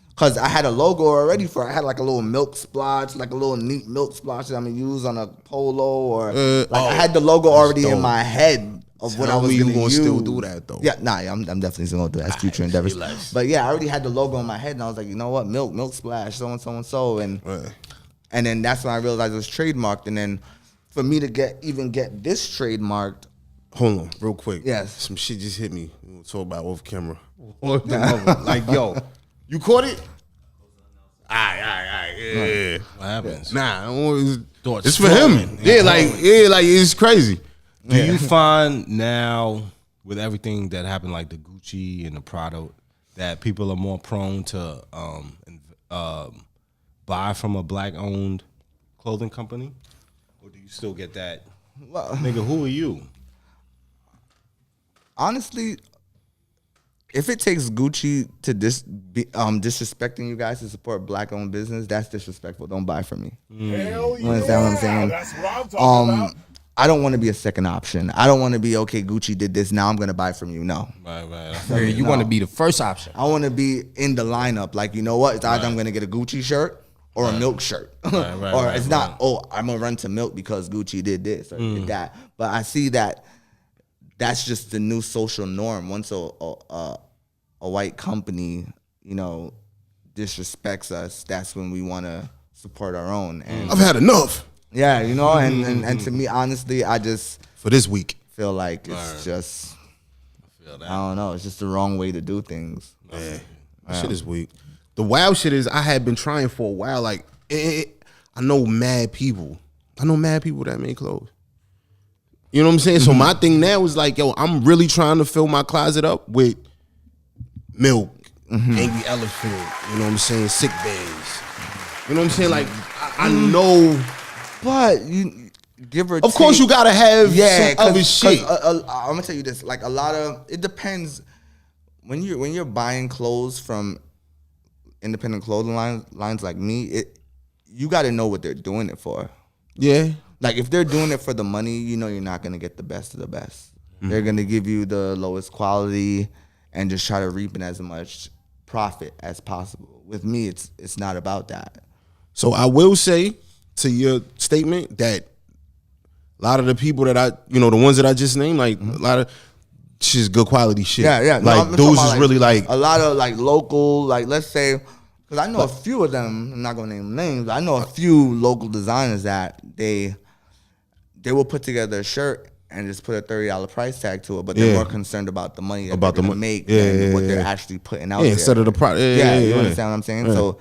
Because I had a logo already for it. I had like a little milk splotch, like a little neat milk splotch that I'm going to use on a polo. Or I had the logo already in my head of what I was going to use. Still do that though. Yeah, I'm definitely still going to do that. That's future endeavors. But yeah, I already had the logo in my head, and I was like, you know what? Milk splash, so. And then that's when I realized it was trademarked. And then for me to get this trademarked. Hold on, real quick. Yes. Some shit just hit me. We'll talk about off camera. Like, yo, you caught it? All right, yeah. What happens? Nah, Thoughts it's for him. flowing. Yeah, like it's crazy. Do you find now, with everything that happened, like the Gucci and the Prada, that people are more prone to buy from a black-owned clothing company? Or do you still get that, nigga, who are you? Honestly, if it takes Gucci to disrespecting you guys to support black-owned business, that's disrespectful. Don't buy from me. Hell You understand what I'm saying? That's what I'm talking about. I don't want to be a second option. I don't want to be, okay, Gucci did this, now I'm going to buy from you. No. Right. You want to be the first option. I want to be in the lineup. Like, you know what? It's either I'm going to get a Gucci shirt or a Milk shirt. Or it's not, I'm going to run to Milk because Gucci did this or did that. But I see that that's just the new social norm. Once a white company, you know, disrespects us, that's when we want to support our own. And I've had enough yeah, you know, and to me, honestly, I just for this week. feel like it's just, I don't know, it's just the wrong way to do things. Yeah, that shit is weak. The wild shit is I had been trying for a while. Like, I know mad people. That make clothes. You know what I'm saying? So my thing now is like, yo, I'm really trying to fill my closet up with Milk, Angry Elephant, you know what I'm saying, sick bags. You know what I'm saying? Like, I know. But you give or Of course, take- you gotta have some other shit. I'm gonna tell you this: like a lot of it depends when you're buying clothes from independent clothing lines like me. You got to know what they're doing it for. Yeah. Like if they're doing it for the money, you know you're not gonna get the best of the best. They're gonna give you the lowest quality and just try to reap in as much profit as possible. With me, it's not about that. So I will say to your statement that a lot of the people that the ones that I just named, like a lot of shit's good quality shit. Yeah. Like I'm those talking is about, really like a lot of like local, like let's say, because I know a few of them. I'm not gonna name names, but I know a few local designers that they will put together a shirt and just put a $30 price tag to it, but they're more concerned about the money that they're gonna make than what they're actually putting out there. Instead of the product. You understand what I'm saying? So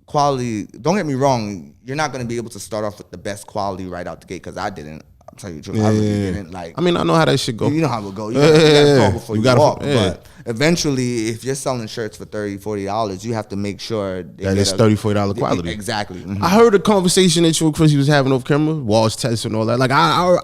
quality, don't get me wrong, you're not gonna be able to start off with the best quality right out the gate, because I didn't. I'll tell you the truth. I really didn't like. I mean, I know how that shit go. You know how it go. You gotta go before you walk. Yeah. But eventually, if you're selling shirts for $30, $40, you have to make sure That it's $30, $40 quality. Exactly. I heard a conversation that you and Chrissy was having off camera, Walsh tests and all that. Like Yeah.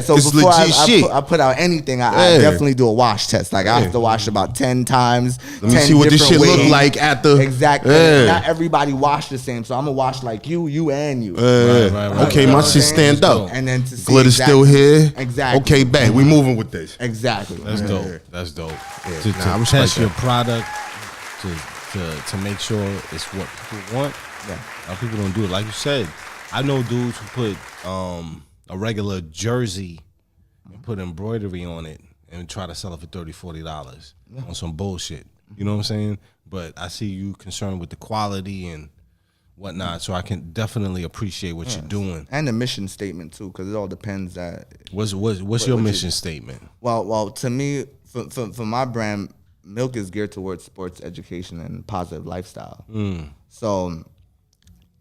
So it's before legit shit. I put out anything, I definitely do a wash test. Like I have to wash about 10 times. Let me see what this shit look like at the Exactly. Yeah. Not everybody wash the same, so I'm gonna wash like you, and you. Right. Okay, my shit stand up. And then to see Glitter's still here. Exactly. Okay, bang. We moving with this. Exactly. That's dope. That's dope. To I respect test your that. product, to make sure it's what people want. Yeah. A lot of people don't do it. Like you said, I know dudes who put a regular jersey and put embroidery on it and try to sell it for $30, $40 on some bullshit. You know what I'm saying? But I see you concerned with the quality and whatnot, so I can definitely appreciate what you're doing. And the mission statement too, because it all depends. What's your mission statement? Well, to me, for my brand, Milk is geared towards sports education and positive lifestyle. So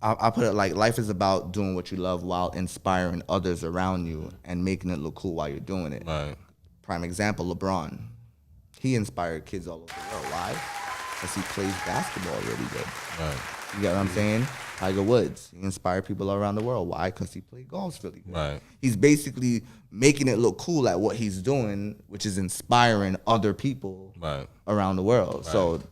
I put it like life is about doing what you love while inspiring others around you and making it look cool while you're doing it. Right. Prime example, LeBron. He inspired kids all over the world. Why? Because he plays basketball really good. Right. You get what I'm saying? Tiger Woods. He inspired people around the world. Why? Because he played golf really good. Right. He's basically making it look cool at what he's doing, which is inspiring other people around the world. Right. So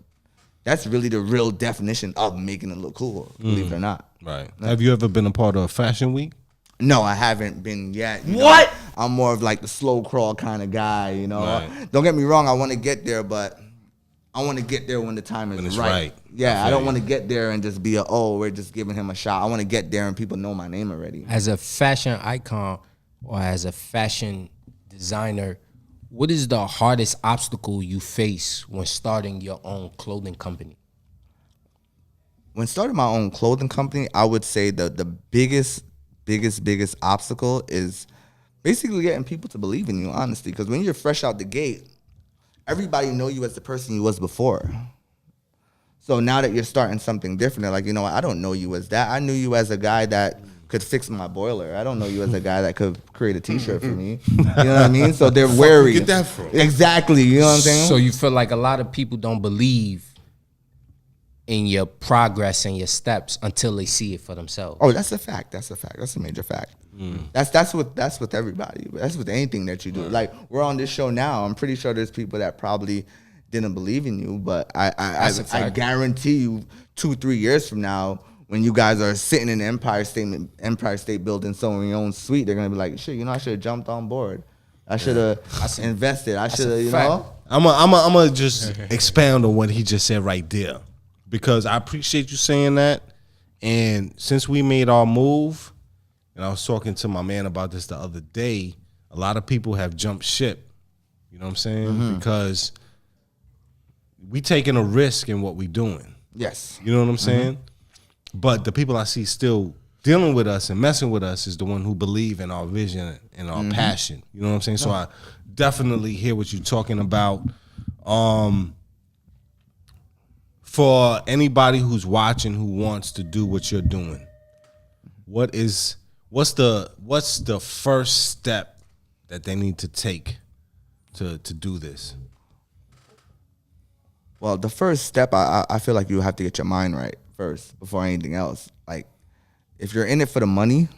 that's really the real definition of making it look cool, believe it or not. Right. Have you ever been a part of Fashion Week? No, I haven't been yet. What? I'm more of like the slow crawl kind of guy, you know. Right. Don't get me wrong, I want to get there, but I want to get there when the time is When it's right. right. Yeah, I feel don't you. want to get there and just be we're just giving him a shot. I want to get there and people know my name already. As a fashion icon or as a fashion designer, what is the hardest obstacle you face when starting your own clothing company? When starting my own clothing company, I would say the biggest obstacle is basically getting people to believe in you, honestly. Because when you're fresh out the gate, everybody know you as the person you was before. So now that you're starting something different, they're like, you know what, I don't know you as that. I knew you as a guy that could fix my boiler. I don't know you as a guy that could create a t-shirt for me. You know what I mean? So they're wary. Get that from? Exactly. You know what I'm saying? So you feel like a lot of people don't believe in your progress and your steps until they see it for themselves. Oh, that's a fact. That's a major fact. That's with everybody. That's with anything that you do. Like we're on this show now. I'm pretty sure there's people that probably didn't believe in you, but I guarantee you 2-3 years from now, when you guys are sitting in the Empire State Building, somewhere in your own suite, they're gonna be like, shit, you know, I should have jumped on board. I should have invested. I should have, you know. I'm gonna just expound on what he just said right there, because I appreciate you saying that. And since we made our move, and I was talking to my man about this the other day, a lot of people have jumped ship. You know what I'm saying? Because we taking a risk in what we doing. Yes. You know what I'm saying? But the people I see still dealing with us and messing with us is the one who believe in our vision and our passion. You know what I'm saying? So I definitely hear what you're talking about. For anybody who's watching who wants to do what you're doing, what's the first step that they need to take to do this? Well, the first step, I feel like you have to get your mind right first before anything else. Like, if you're in it for the money,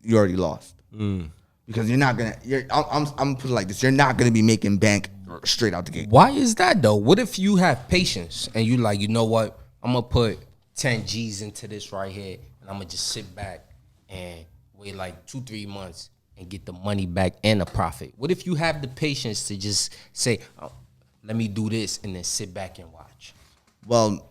you already lost. Because you're not gonna. I'm putting it like this. You're not gonna be making bank straight out the gate. Why is that though? What if you have patience and you like, you know what? I'm gonna put 10 G's into this right here, and I'm gonna just sit back and wait like 2-3 months and get the money back and a profit. What if you have the patience to just say, oh, let me do this, and then sit back and watch? Well,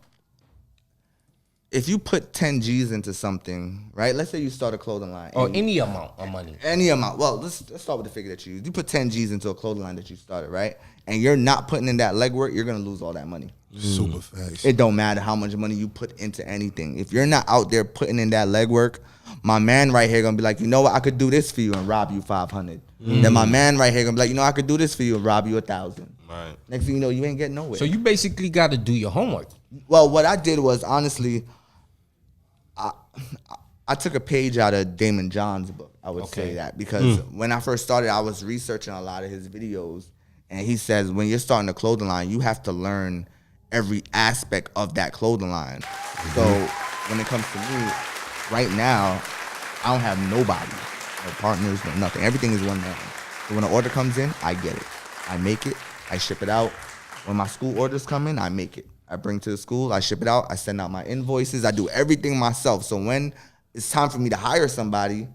if you put 10 G's into something, right? Let's say you start a clothing line. Or any amount of money. Any amount. Well, let's start with the figure that you use. You put 10 G's into a clothing line that you started, right? And you're not putting in that legwork, you're going to lose all that money. Super fast. It don't matter how much money you put into anything. If you're not out there putting in that legwork, my man right here going to be like, you know what? I could do this for you and rob you 500. Then my man right here going to be like, you know, I could do this for you and rob you 1,000. Right. Next thing you know, you ain't getting nowhere. So you basically got to do your homework. Well, what I did was, honestly, I took a page out of Damon John's book. I would say that because when I first started, I was researching a lot of his videos, and he says when you're starting a clothing line, you have to learn every aspect of that clothing line. So when it comes to me, right now, I don't have nobody, no partners, no nothing. Everything is one man. So when an order comes in, I get it. I make it. I ship it out. When my school orders come in, I make it. I bring to the school, I ship it out, I send out my invoices, I do everything myself. So when it's time for me to hire somebody,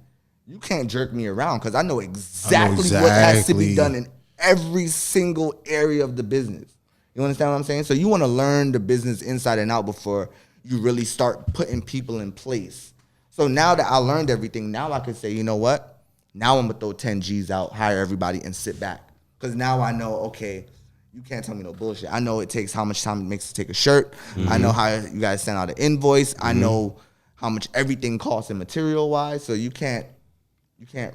you can't jerk me around because I know exactly what has to be done in every single area of the business. You understand what I'm saying? So you want to learn the business inside and out before you really start putting people in place. So now that I learned everything, now I can say, you know what? Now I'm going to throw 10 G's out, hire everybody, and sit back. Because now I know, okay, you can't tell me no bullshit. I know it takes how much time it makes to take a shirt. I know how you guys send out an invoice. I know how much everything costs in material wise. So you can't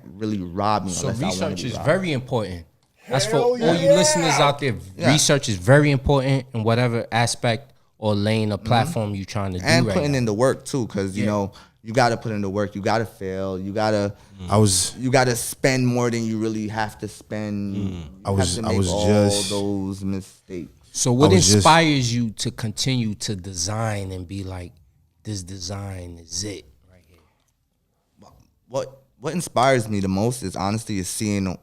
really rob me. So unless I wanna research be is robbed. very important. That's for Hell all you yeah. listeners out there. Yeah. Research is very important in whatever aspect or lane or platform you're trying to do And right putting now. in the work too, because you know you got to put in the work. You got to fail. You got to. You got to spend more than you really have to spend. You have to make all those mistakes. So what I was just- inspires you to continue to design and be like, this design is it right here? What inspires me the most is honestly is seeing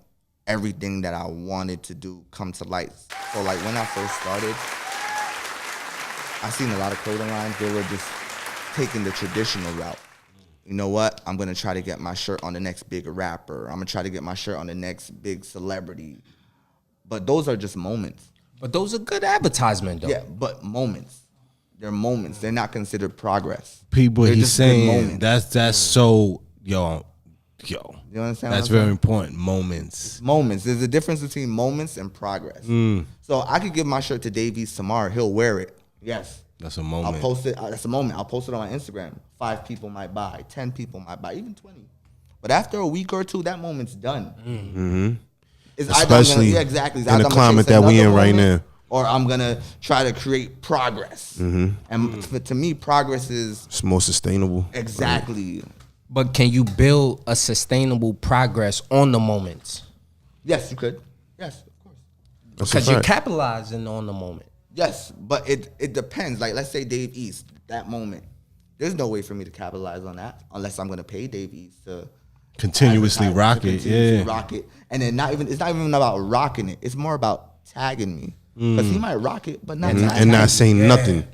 everything that I wanted to do come to light. So like when I first started, I seen a lot of clothing lines. They were just taking the traditional route. You know what? I'm gonna try to get my shirt on the next big rapper. I'm gonna try to get my shirt on the next big celebrity. But those are just moments. But those are good advertisement though. Yeah, but moments. They're moments. They're not considered progress. People, They're he's just good saying moments. that's so yo. You understand? That's what I'm very saying? important. Moments. Moments. There's a difference between moments and progress. So I could give my shirt to Davies tomorrow. He'll wear it. Yes. That's a I'll moment. post it. That's a moment. I'll post it on my Instagram. 5 people might buy. 10 people might buy. Even 20. But after a week or two, that moment's done. It's either I'm gonna- Especially exactly. It's in either the I'm gonna climate chase that we another in right moment, now. or I'm gonna try to create progress. And to me, progress is It's more sustainable. exactly. But can you build a sustainable progress on the moments? Yes, you could. Yes, of course. That's a Because you're fact. capitalizing on the moment. Yes, but it depends. Like, let's say Dave East, that moment. There's no way for me to capitalize on that unless I'm gonna pay Dave East to Continuously advertise, rock to it, continuously yeah. rock it. And then it's not even about rocking it. It's more about tagging me because he might rock it, but not and tagging not me. saying nothing.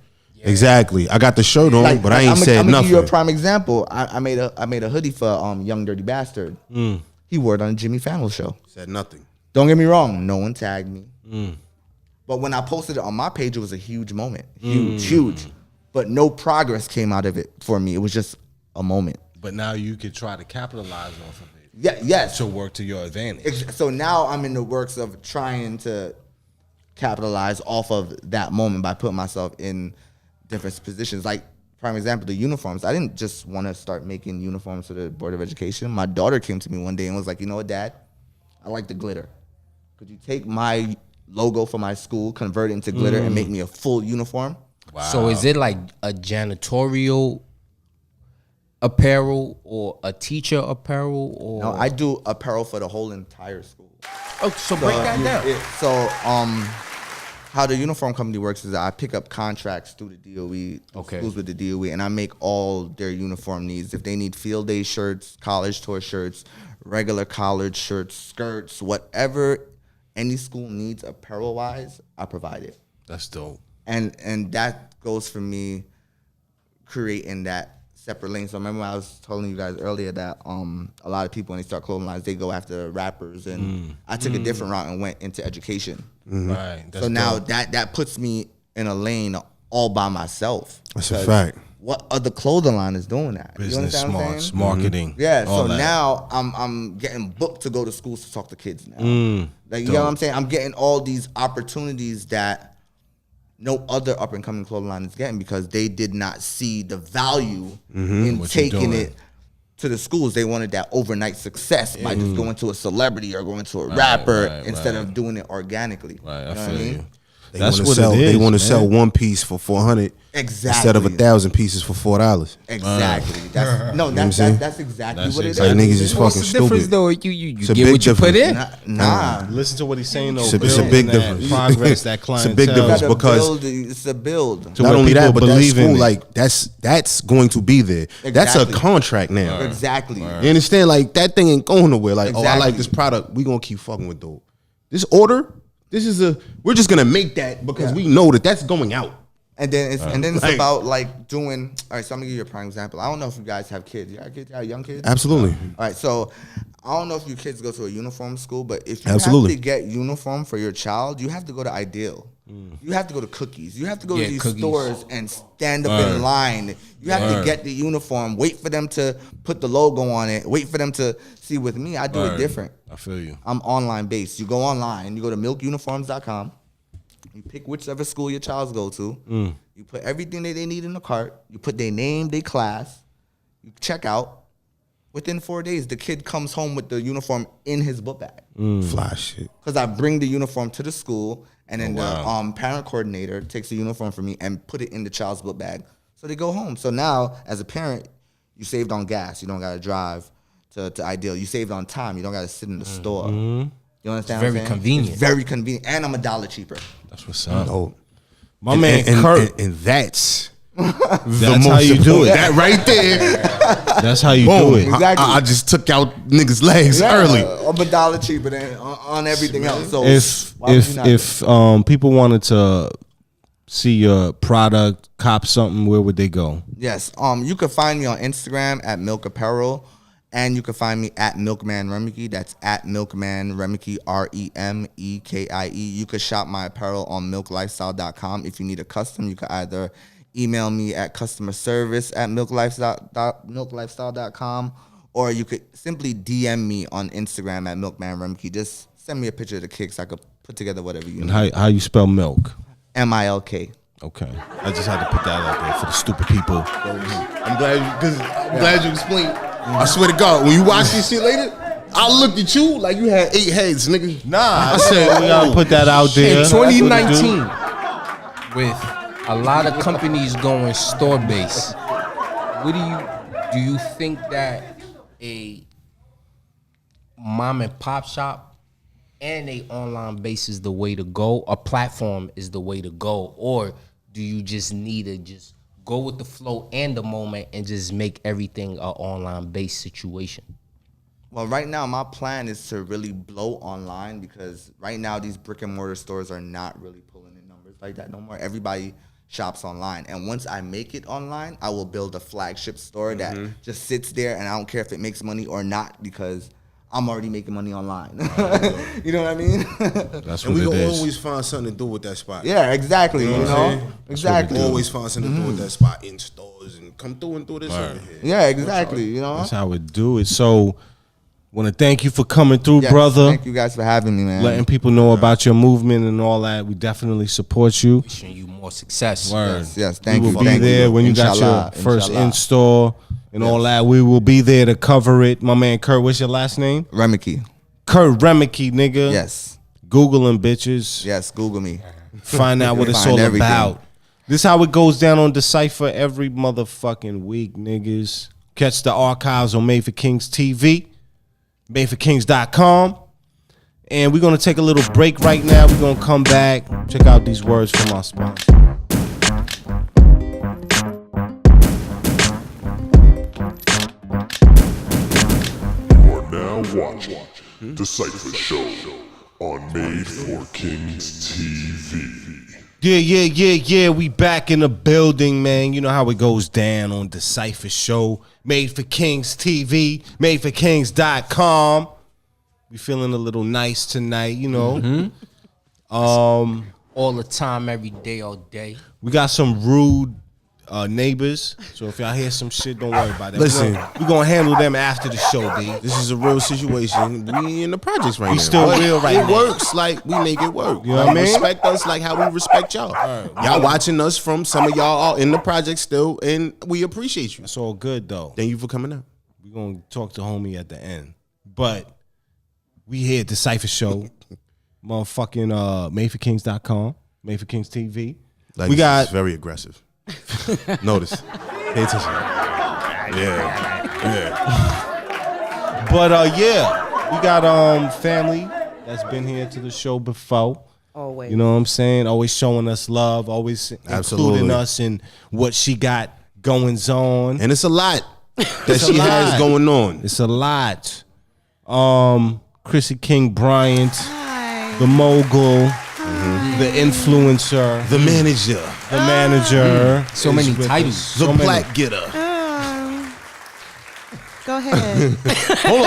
Exactly. I got the shirt on, but I ain't said I'm gonna nothing. give you a prime example. I made a hoodie for Young Dirty Bastard. He wore it on the Jimmy Fallon show. Said nothing. Don't get me wrong. No one tagged me. But when I posted it on my page, it was a huge moment. Huge. But no progress came out of it for me. It was just a moment. But now you could try to capitalize off of it Yeah, yes. to work to your advantage. So now I'm in the works of trying to capitalize off of that moment by putting myself in different positions. Like, prime example, the uniforms. I didn't just want to start making uniforms for the Board of Education. My daughter came to me one day and was like, you know what, Dad? I like the glitter. Could you take my logo for my school, convert it into glitter, and make me a full uniform? Wow. So is it like a janitorial apparel or a teacher apparel or No, I do apparel for the whole entire school. Oh, so break that down. how the uniform company works is I pick up contracts through the DOE, schools with the DOE, and I make all their uniform needs. If they need field day shirts, college tour shirts, regular college shirts, skirts, whatever any school needs apparel-wise, I provide it. That's dope. And that goes for me creating that separate lane. So remember I was telling you guys earlier that a lot of people when they start clothing lines, they go after rappers, and I took a different route and went into education. Right. That's So now dope. that puts me in a lane all by myself. That's a fact. What other clothing line is doing that? Business you understand what I'm smarts, saying? marketing. Yeah, all so that. now I'm getting booked to go to schools to talk to kids now. Like you know what I'm saying? I'm getting all these opportunities that no other up and coming clothing line is getting because they did not see the value in What you're taking doing. it to the schools. They wanted that overnight success by just going to a celebrity or going to a rapper instead of doing it organically. Right, You I know what feel I mean? you. They That's want to what sell. it is, They want to man. sell one piece for $400 Exactly. instead of 1,000 pieces for $4. Exactly. That's what I'm saying? that's exactly That's what it exactly- Like is. niggas is What's fucking the difference stupid. though? You It's a get big what you put in. Nah. Listen to what he's saying though. It's a building big that difference. Progress, that It's a clientele. big difference. Gotta because- build, it's a build. To Not where only that, people but that believe in school, it. like that's going to be there. That's a Exactly. contract now. Exactly. You understand? Like that thing ain't going nowhere. Like, oh, I like Exactly. this product. We gonna keep fucking with dope. This order, we're just gonna make that because we know that that's going out. And then it's Like- about like doing. All right, so I'm gonna give you a prime example. I don't know if you guys have kids. You got kids? You got young kids? Absolutely. All right, so I don't know if your kids go to a uniform school, but if you Absolutely. have to get uniform for your child, you have to go to Ideal. You have to go to Cookies. You have to go Yeah, to these Cookies. stores and stand up in line. You have to get the uniform, wait for them to put the logo on it, wait for them to see. With me, I do it different. I feel you. I'm online based. You go online, you go to milkuniforms.com, you pick whichever school your child's go to, you put everything that they need in the cart, you put their name, their class, you check out. Within 4 days, the kid comes home with the uniform in his book bag. Fly shit. Because I bring the uniform to the school, and then wow. the parent coordinator takes the uniform from me and put it in the child's book bag. So they go home. So now, as a parent, you saved on gas. You don't got to drive to Ideal. You saved on time. You don't got to sit in the store. You understand what I'm very saying? convenient. It's very convenient. And I'm $1 cheaper. That's what's up. Dope. My man and, Kirk. and that's That's how you do it. That right there. That's how you Boom. do it. Exactly. I just took out niggas' legs early. I'm $1 cheaper than on everything else. So If why would you not if people wanted to see your product, cop something, where would they go? Yes. You can find me on Instagram at Milk Apparel, and you can find me at Milkman Remekie. That's at Milkman Remekie, Remekie. You can shop my apparel on milklifestyle.com. If you need a custom, you can either email me at customerservice@milklifestyle.com, or you could simply DM me on Instagram at Milkman Remekie. Just send me a picture of the kicks. I could put together whatever you And need. how you spell milk? MILK. Okay, I just had to put that out there for the stupid people. I'm glad you explained. I swear to God, when you watch this shit later, I looked at you like you had 8 heads, nigga. Nah, I said we gotta put that out there. In That's what it 2019, do. with a lot of companies going store based, do you think that a mom and pop shop and a online base is the way to go? A platform is the way to go, or do you just need to just go with the flow and the moment and just make everything an online based situation? Well, right now, my plan is to really blow online, because right now these brick and mortar stores are not really pulling in numbers like that no more. Everybody shops online. And once I make it online, I will build a flagship store that just sits there, and I don't care if it makes money or not, because I'm already making money online. You know what I mean? That's And what we it gonna is. always find something to do with that spot. Yeah, exactly. You what I'm know? saying? Exactly. Always find something to do with that spot in stores and come through and do this over here. Yeah, exactly. You know? That's how it do it. So, want to thank you for coming through, Yes, brother. Thank you guys for having me, man. Letting people know about your movement and all that. We definitely support you. Wishing you more success. Word. Yes, thank we you. will be Thank there you. when you got Inshallah, your first inshallah. in-store and all that. We will be there to cover it. My man Kurt, what's your last name? Remekie. Kurt Remekie, nigga. Yes. Google him, bitches. Yes, Google me. Find out what it's Find all everything. about. This how it goes down on DaCypha every motherfucking week, niggas. Catch the archives on Made for Kings TV, madeforkings.com. And we're gonna take a little break right now. We're gonna come back. Check out these words from our sponsor. You are now watching DaCypha Show on Made for Kings TV. Yeah. We back in the building, man. You know how it goes down on DaCypha Show. Made for Kings TV, madeforkings.com. We feeling a little nice tonight, you know. All the time, every day, all day. We got some rude neighbors, so if y'all hear some shit, don't worry about it. Listen. We're gonna handle them after the show, B. This is a real situation. We in the projects right now. still But real right it now. works like we make it work. You know what I mean? Respect us like how we respect y'all. Y'all watching us from some of y'all are in the project still, and we appreciate you. It's all good though. Thank you for coming out. We're gonna talk to homie at the end. But we here at DaCypha Show. Motherfucking madeforkings.com, Made for Kings TV. Like, we got it's very aggressive. Notice. Pay attention. Yeah. But we got family that's been here to the show before. Always. You know what I'm saying? Always showing us love, always Absolutely. including us in what she got goings on. And it's a lot that It's a she has lot. going on. It's a lot. Chrissy King Bryant, Hi. the mogul, the influencer, The manager. the manager. So is many with titles. us. The So many. black getter. Go ahead. Hold on,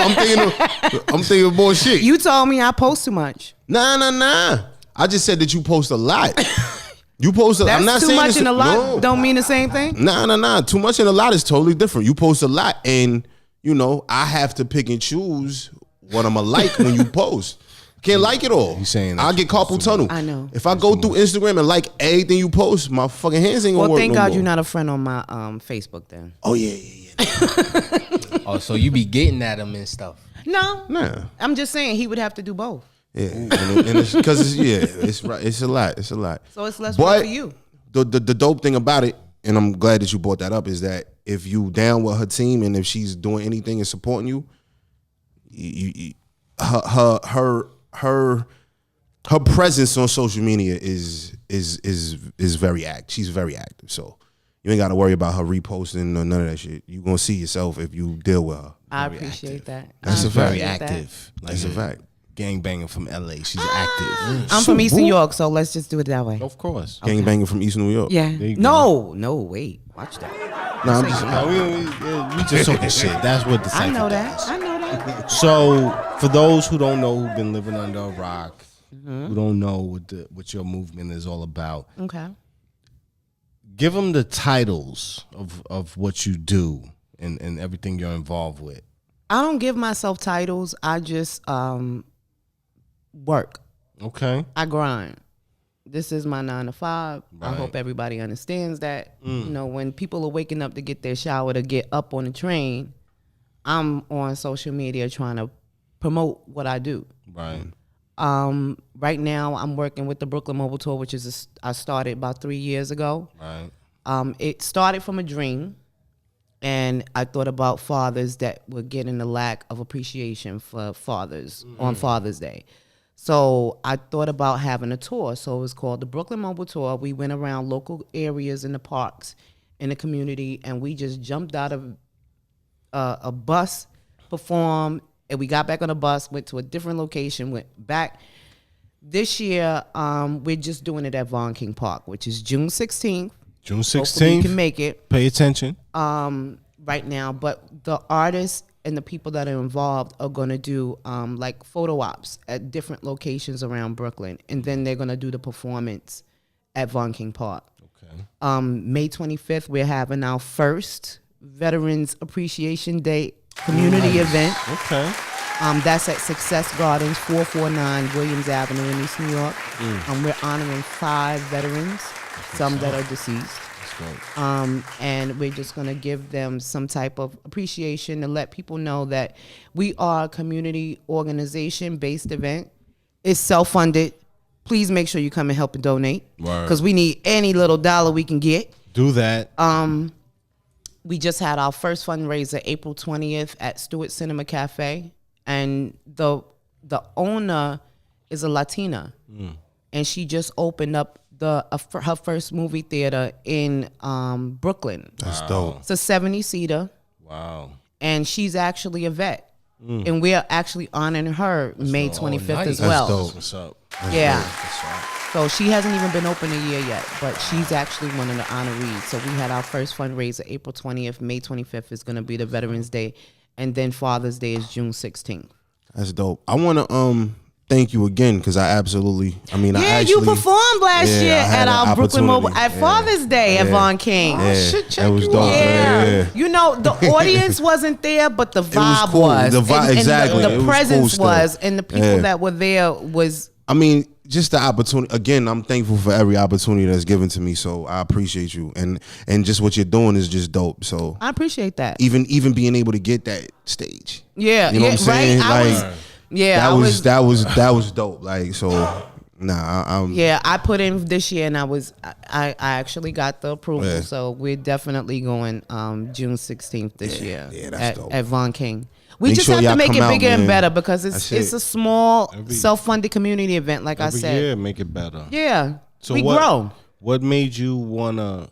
I'm thinking of bullshit. You told me I post too much. Nah. I just said that you post a lot. You post a That's I'm not too saying much it's and a lot no. don't mean the same thing. Nah. Too much and a lot is totally different. You post a lot, and you know I have to pick and choose what I'ma like when you post. Can't like it all. You saying that I get carpal tunnel. I know. If I go through Instagram and like everything you post, my fucking hands ain't gonna Well, work thank no God more. you're not a friend on my Facebook then. Oh yeah. Oh, so you be getting at him and stuff. No. Nah. I'm just saying he would have to do both. Yeah, and it's because it's right. It's a lot. So it's less But work for you. The dope thing about it, and I'm glad that you brought that up, is that if you down with her team and if she's doing anything and supporting you, her presence on social media is very active. She's very active. So you ain't got to worry about her reposting or none of that shit. You gonna see yourself if you deal with her. I appreciate that. That's I a fact. Very appreciate that. active. Like That's a fact. gangbanging from LA. She's active. I'm from East New York, so let's just do it that way. Of course. Gang banging from East New York. Yeah. you No, wait. Watch that. No, I'm just. No, we just talking shit. That's what the I know that. I know that. So, for those who don't know, who've been living under a rock, who don't know what your movement is all about, Okay. give them the titles of what you do and everything you're involved with. I don't give myself titles. I just work. Okay. I grind. This is my 9 to 5. I Right. hope everybody understands that. You know, when people are waking up to get their shower to get up on the train, I'm on social media trying to promote what I do. Right. Right now, I'm working with the Brooklyn Mobile Tour, which is I started about 3 years ago. Right. It started from a dream, and I thought about fathers that were getting the lack of appreciation for fathers on Father's Day. So I thought about having a tour. So it was called the Brooklyn Mobile Tour. We went around local areas in the parks in the community, and we just jumped out of a bus, performed, and we got back on a bus, went to a different location, went back. This year, we're just doing it at Von King Park, which is June 16th. June Hopefully you 16th. can make it Pay attention. right now. But the artists and the people that are involved are going to do like photo ops at different locations around Brooklyn. And then they're going to do the performance at Von King Park. Okay. May 25th, we're having our first Veterans Appreciation Day community event. Okay. That's at Success Gardens, 449 Williams Avenue in East New York. We're honoring 5 veterans, some that are deceased. And we're just going to give them some type of appreciation to let people know that we are a community organization-based event. It's self-funded. Please make sure you come and help and donate Word. because we need any little dollar we can get. Do that. We just had our first fundraiser April 20th at Stewart Cinema Cafe, and the owner is a Latina, and she just opened up her first movie theater in Brooklyn. That's dope. It's a 70-seater, Wow. and she's actually a vet. And we're actually honoring her May 25th as well. That's dope. What's up? Yeah. So she hasn't even been open a year yet, but she's actually one of the honorees. So we had our first fundraiser April 20th. May 25th is going to be the Veterans Day. And then Father's Day is June 16th. That's dope. I want to thank you again because I actually you performed last year I had at an our Brooklyn Mobile opportunity. at Father's Day at Von King. That was dope. Yeah. You know, the audience wasn't there, but the vibe cool. was. The vibe- And exactly. It the was presence cool was. still. And the people that were there was. I mean, just the opportunity. Again, I'm thankful for every opportunity that's given to me. So I appreciate you, and just what you're doing is just dope. So I appreciate that. even being able to get that stage, Yeah. you know what I'm saying? Right. That was dope. Like so, I'm Yeah, I put in this year, and I actually got the approval. Yeah. So we're definitely going June 16th this year that's dope. at Von King. We Make just sure have to y'all make it come out, bigger and man. better because That's it's it. a small self-funded community event, like I Every said. year, make it better. Yeah, So we what, grow. What made you wanna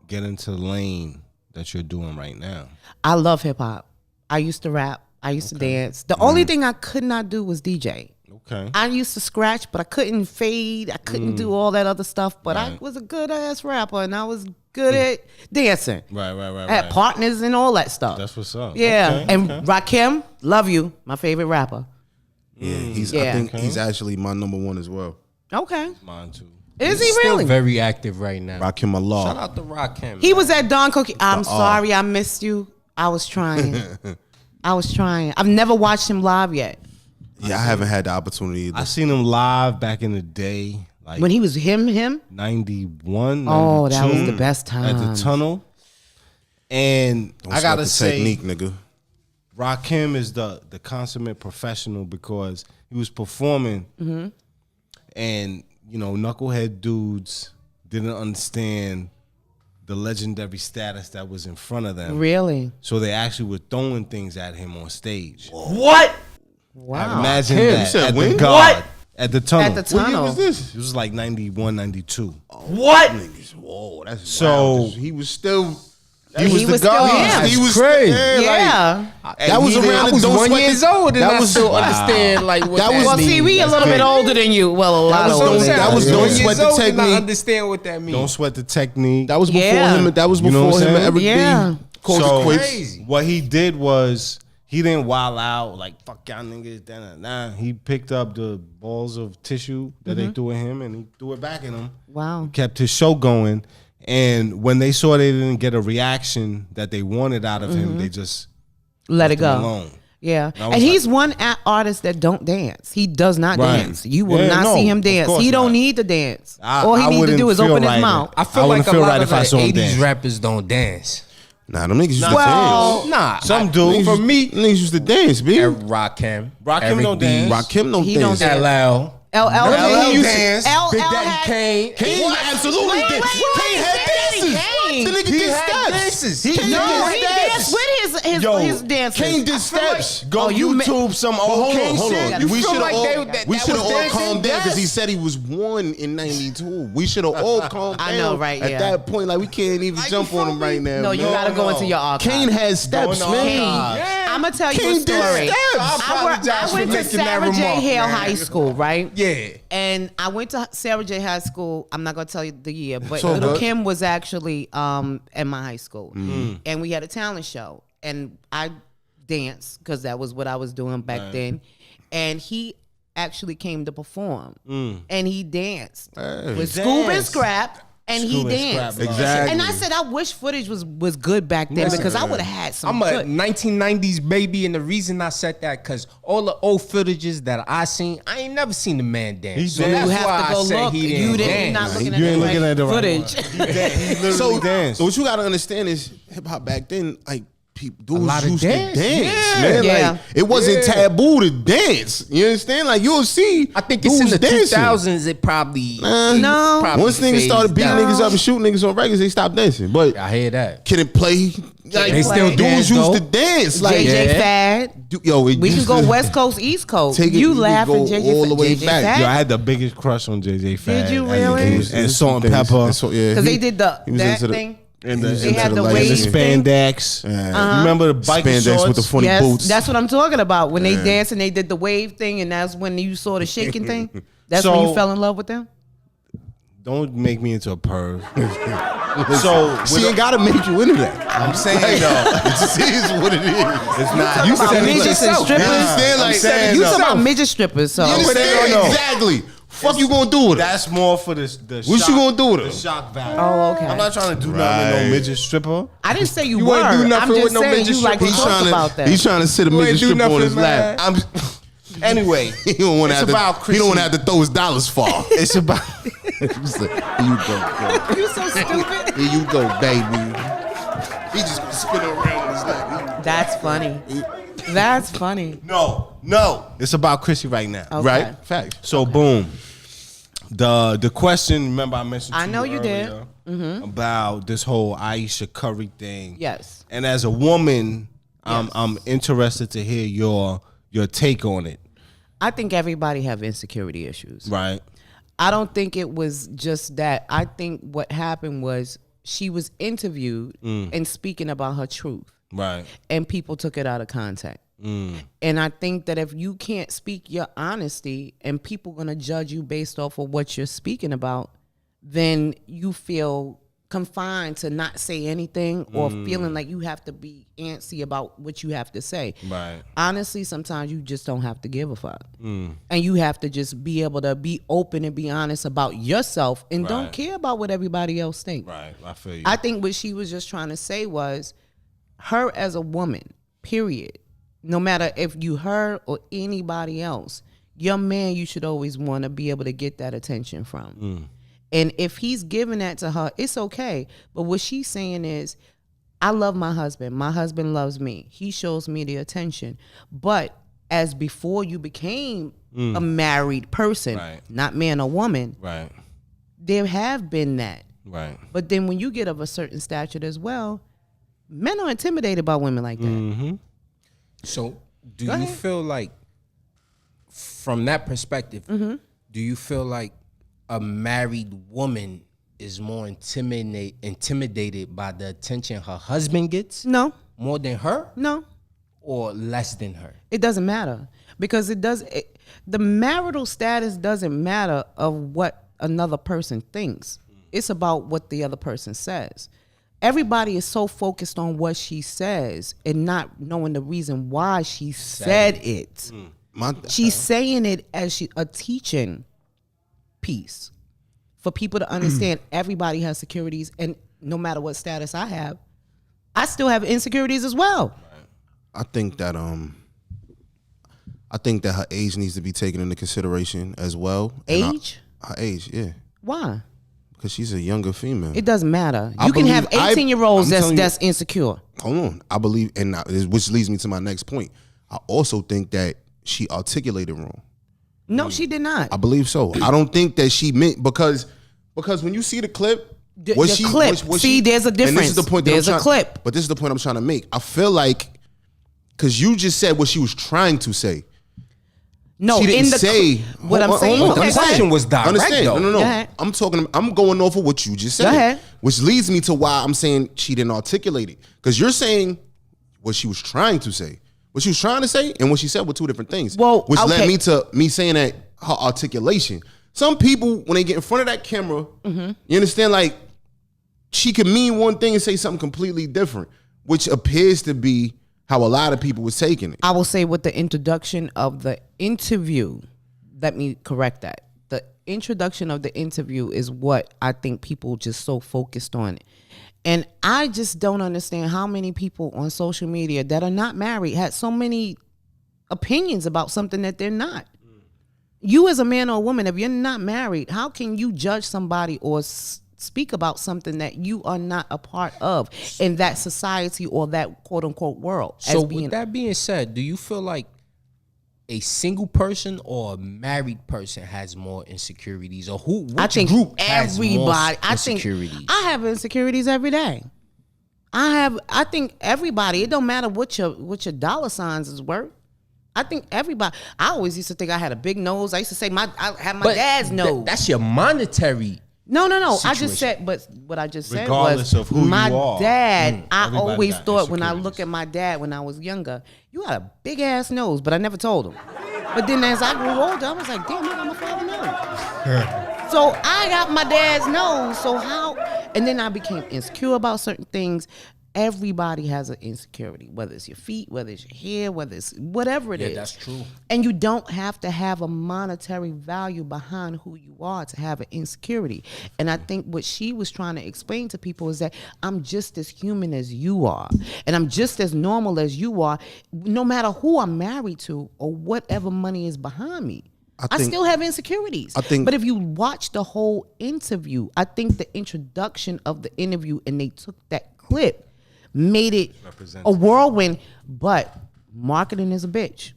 get into the lane that you're doing right now? I love hip hop. I used to rap. I used to dance. The only thing I could not do was DJ. Okay. I used to scratch, but I couldn't fade. I couldn't do all that other stuff. But I was a good ass rapper, and I was good at dancing. Right. I had partners and all that stuff. That's what's up. Yeah, Okay, and okay. Rakim, love you, my favorite rapper. yeah. I Yeah. think he's actually my number one as well. Okay, Mine too. is he Still really? very active right now. Rakim Allah. Shout out to Rakim. He was at Don Cookie. I'm sorry, I missed you. I was trying. I've never watched him live yet. Yeah, I haven't had the opportunity either. I seen him live back in the day, like When he was him. 91. Oh, that was 92, the best at the times. Tunnel. And Don't I sweat gotta the say, technique, nigga. Rakim is the consummate professional because he was performing, and knucklehead dudes didn't understand the legendary status that was in front of them. Really? So they actually were throwing things at him on stage. Wow. Imagine Rakim, you that said at when? the God, at the tunnel. At the tunnel. What year was this? It was like 91, 92. Niggas, whoa, that's So- wild. He was still. He was still him. He was crazy. Still, Yeah. that was around. I was Don't 1 Sweat years the- old and that I was- still Wow. understand like what That that was- Well, means. see, we a little bit older than you. Well, a lot was older. dope. than That you. was Don't Don't Sweat Sweat the and I Technique. understand what that means. Don't sweat the technique. That was before Yeah. him. That was You know before what I'm him and saying? Eric Yeah. B. Culture So Quits. Crazy. what he did was he didn't wild out like fuck y'all niggas. Nah. He picked up the balls of tissue that they threw at him and he threw it back at him. Wow. Kept his show going. And when they saw they didn't get a reaction that they wanted out of him, they just Let it left him go. alone. Yeah, I was and he's one artist that don't dance. He does not Right. dance. You will Yeah, not no, see him of dance. course He don't not. need to dance. I- All he I need to wouldn't do is feel open his right. mouth. I feel I like wouldn't a feel lot right of if I the saw him 80s dance. rappers don't dance. Nah, them niggas used to Well, dance. Nah, Some do. For me, Niggas used to dance, B. Rakim, Rakim Eric don't B, dance. Rakim don't He don't dance. dance. LL, LL LL dance. dance. LL Big Daddy had- Kane. Kane absolutely Wait, did. wait, Kane wait, had Daddy dances. Kane. The nigga He did had steps. dances. He No, did he steps. danced with his dances. Kane did I feel like- steps. Go Oh, you YouTube some old Kane Hold shit. on. You We feel should like have they- all, that- we that should have was all dancing? calmed down because he Yes. said he was one in 92. We should have all calmed down. I know, right, At yeah. that point, like we can't even jump on him right now. No, you gotta go into your archive. Kane has steps, No, man. Kane. I'm gonna tell you Kane a did story. steps. I apologize I for went to making that Sarah J. remark, Hale man. High School, right? Yeah. And I went to Sarah J. High School. I'm not gonna tell you the year, but all Little good. Kim was actually at my high school, and we had a talent show, and I danced because that was what I was doing back then. And he actually came to perform, and he danced with Scoob and Dance. Scrap, and he Scoob and danced. Scrap, Exactly. And I said, I wish footage was good back then because I would have had some I'm a good. 1990s baby, and the reason I said that because all the old footages that I seen, I ain't never seen the man dance. He So danced. that's You have why to go I said look. he didn't You didn't. You're dance. not looking You at ain't the looking at the right footage. He literally danced. So what you gotta understand is hip hop back then, like dudes lot of used dance. to dance, Yeah. man. Yeah. Like it wasn't taboo to dance. You understand? Like you'll see. I think it's in dudes the dancing. 2000s. It probably No. probably Once niggas fades started beating down. niggas up and shooting niggas on records, they stopped dancing. But I hear that. can it play? Like, They still play. dance, dudes used though. to dance. Like, JJ Fad. it We can used go to- West Coast, East Coast. Take it- You you could laughing, go JJ all the way JJ back. Fad? Yo, I had the biggest crush on JJ Fad. Did you as a really? kid. And Salt and Pepper. Because Because they did the he was that into the- thing. And was They into had the light and the wave skin. thing. spandex. You remember the biker Spandex shorts? with the funny Yes, boots. that's what I'm talking about. When they danced and they did the wave thing, and that's when you saw the shaking thing. That's when So- you fell in love with them. Don't make me into a perv. So She ain't gotta make you into that. I'm saying though, It is what it is. it's not. You about midgets and strippers. You understand? Like, saying You though. talking about midget strippers? So you understand? no. Exactly. Fuck you gonna do with her? That's more for the What shock, you gonna do with the her? shock value. Oh, okay. I'm not trying to do nothing with Right. no midget stripper. I didn't say you, You were. ain't do nothing I'm with just no saying midget you like to strippers. talk about that. He's trying to sit a midget ain't do stripper on nothing, his lap. I'm anyway. He don't want to It's have about to. Chrissy. He don't want to have to throw his dollars far. It's about He's like, here you go, girl. You so stupid. Here you go, baby. He just gonna spin around on his lap. That's funny. That's funny. no. It's about Chrissy right now. Okay. Right? Facts. So boom. The question. Remember, I mentioned. I to know you did. earlier about this whole Aisha Curry thing. Yes. And as a woman, Yes. I'm interested to hear your take on it. I think everybody have insecurity issues. Right. I don't think it was just that. I think what happened was she was interviewed and speaking about her truth, Right. and people took it out of context. And I think that if you can't speak your honesty and people gonna judge you based off of what you're speaking about, then you feel confined to not say anything or feeling like you have to be antsy about what you have to say. Right. Honestly, sometimes you just don't have to give a fuck. And you have to just be able to be open and be honest about yourself and don't Right. care about what everybody else thinks. Right. I feel you. I think what she was just trying to say was her as a woman, period. No matter if you her or anybody else, your man, you should always want to be able to get that attention from. And if he's giving that to her, it's okay. But what she's saying is, I love my husband. My husband loves me. He shows me the attention. But as before you became a married person, Right. not man or woman, right. there have been that. Right. But then when you get of a certain stature as well, men are intimidated by women like that. So, do you feel like, from that perspective, do you feel like a married woman is more intimidated by the attention her husband gets No, more than her, no, or less than her? it doesn't matter because the marital status doesn't matter of what another person thinks. It's about what the other person says. Everybody is so focused on what she says and not knowing the reason why she said it. She's saying it as a teaching piece for people to understand everybody has securities, and no matter what status I have, I still have insecurities as well. I think that her age needs to be taken into consideration as well. And Age? her age, yeah, Why? because she's a younger female. It doesn't matter. I You can have believe- 18-year-olds I'm telling you- that's insecure. Hold on, I believe, and which leads me to my next point. I also think that she articulated wrong. No, she did not. I believe so. I don't think that she meant because when you see the clip, The clip. See, there's a and this is difference. the point that There's I'm a trying- clip. But this is the point I'm trying to make. I feel like because you just said what she was trying to say. No, She didn't in the say. what I'm saying. Hold on, Okay, I'm go saying- ahead. question was direct, Understand? though. No. Go ahead. I'm going off of what you just said. Go ahead. Which leads me to why I'm saying she didn't articulate it. Because you're saying what she was trying to say. What she was trying to say and what she said were two different things. Well, which led okay. me to me saying that her articulation. Some people, when they get in front of that camera, Mm-hmm. you understand, like, she could mean one thing and say something completely different, which appears to be how a lot of people was taking it. I will say with the introduction of the interview, let me correct that. The introduction of the interview is what I think people just so focused on it. And I just don't understand how many people on social media that are not married had so many opinions about something that they're not. You as a man or a woman, if you're not married, how can you judge somebody or speak about something that you are not a part of in that society or that quote unquote world? So, with that being said, do you feel like a single person or a married person has more insecurities, or which I think group has more everybody. I think insecurities? I have insecurities every day. I think everybody, it don't matter what your dollar signs is worth. I think everybody. I always used to think I had a big nose. I used to say I had my dad's nose. That's your monetary. No. I situation. just said, but what I just said Regardless was of who my you are. dad. I Everybody always got thought when I insecurities. look at my dad when I was younger, you had a big ass nose, but I never told him. But then as I grew older, I was like, damn, I got my father's nose. So I got my dad's nose. So how? And then I became insecure about certain things. Everybody has an insecurity, whether it's your feet, whether it's your hair, whether it's whatever it is. That's true. And you don't have to have a monetary value behind who you are to have an insecurity. And I think what she was trying to explain to people is that I'm just as human as you are. And I'm just as normal as you are, no matter who I'm married to or whatever money is behind me. I think- still have insecurities. But if you watch the whole interview, I think the introduction of the interview and they took that clip made it a whirlwind, but marketing is a bitch.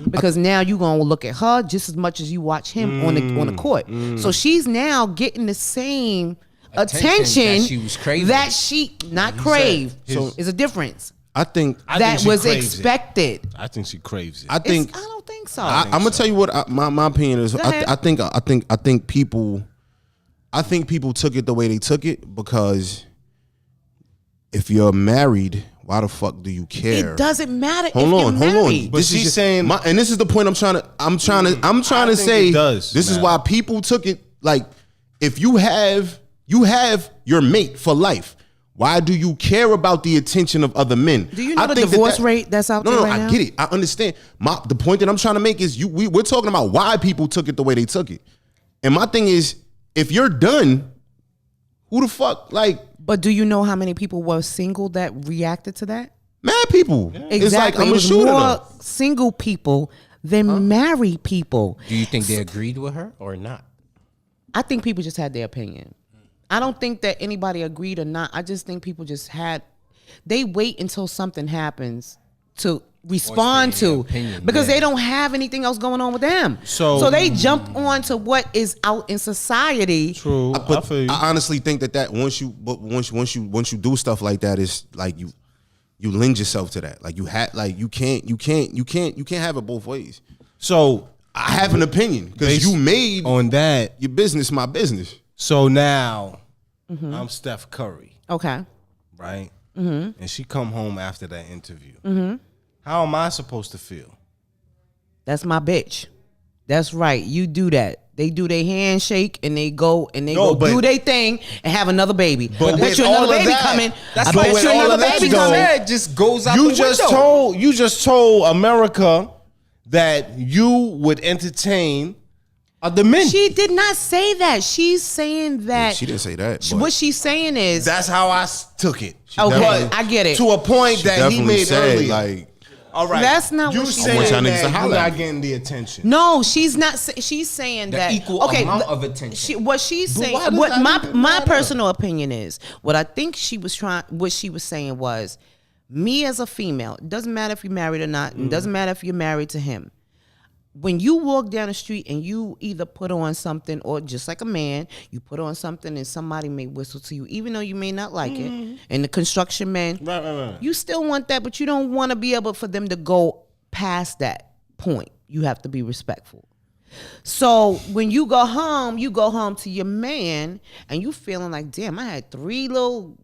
Because now you're gonna look at her just as much as you watch him on the court. So she's now getting the same attention that she was craving. that she not crave. So is a difference I think that she was craves it. expected. I think she craves it. I think I don't think so. I'm gonna tell you what my opinion is. ahead. I think people took it the way they took it because if you're married, why the fuck do you care? It doesn't matter Hold if on, you're hold on. married. But This is she's just- saying- and this is the point I'm trying to think say. it does This is matter. why people took it like if you have your mate for life. Why do you care about the attention of other men? Do you know I the think divorce rate that's out no, there no, right I now? get it. I understand. The point that I'm trying to make is we're talking about why people took it the way they took it. And my thing is, if you're done, who the fuck like But do you know how many people were single that reacted to that? mad people? It's like Exactly. I'm It a was shooter. more single people than married people. Do you think they agreed with her or not? I think people just had their opinion. I don't think that anybody agreed or not. I just think people just they wait until something happens to respond their to opinion, because yeah. they don't have anything else going on with them. So they jump on to what is out in society. True. I But feel you. I honestly think that once you do stuff like that, it's like you lend yourself to that. Like you can't have it both ways. So I have an opinion because based you made on that. your business my business. So now I'm Steph Curry, Okay. right? And she come home after that interview. How am I supposed to feel? That's my bitch. That's right. You do that. They do their handshake and they go No, but- do their thing and have another baby. But I bet with you all another of baby that, coming. that's I but bet with you all another of that, baby though, coming. It just goes out You the just window. told America that you would entertain other men. She did not say that. She's saying that. She didn't say that. but What she's saying is, That's how I took it. okay, definitely- I get it. To a point she that he definitely made said earlier. like All right, That's not you what she saying said. I want y'all niggas that to you're holler at not me. getting the attention. No, she's not. She's saying The that equal amount of attention. What she's saying, why does what that my even my matter? personal opinion is, what I think what she was saying was, me as a female, it doesn't matter if you're married or not, it doesn't matter if you're married to him. When you walk down the street and you either put on something or just like a man, you put on something and somebody may whistle to you, even though you may not like it. And the construction man, Right. you still want that, but you don't want to be able for them to go past that point. You have to be respectful. So when you go home to your man and you feeling like, damn, I had 3 little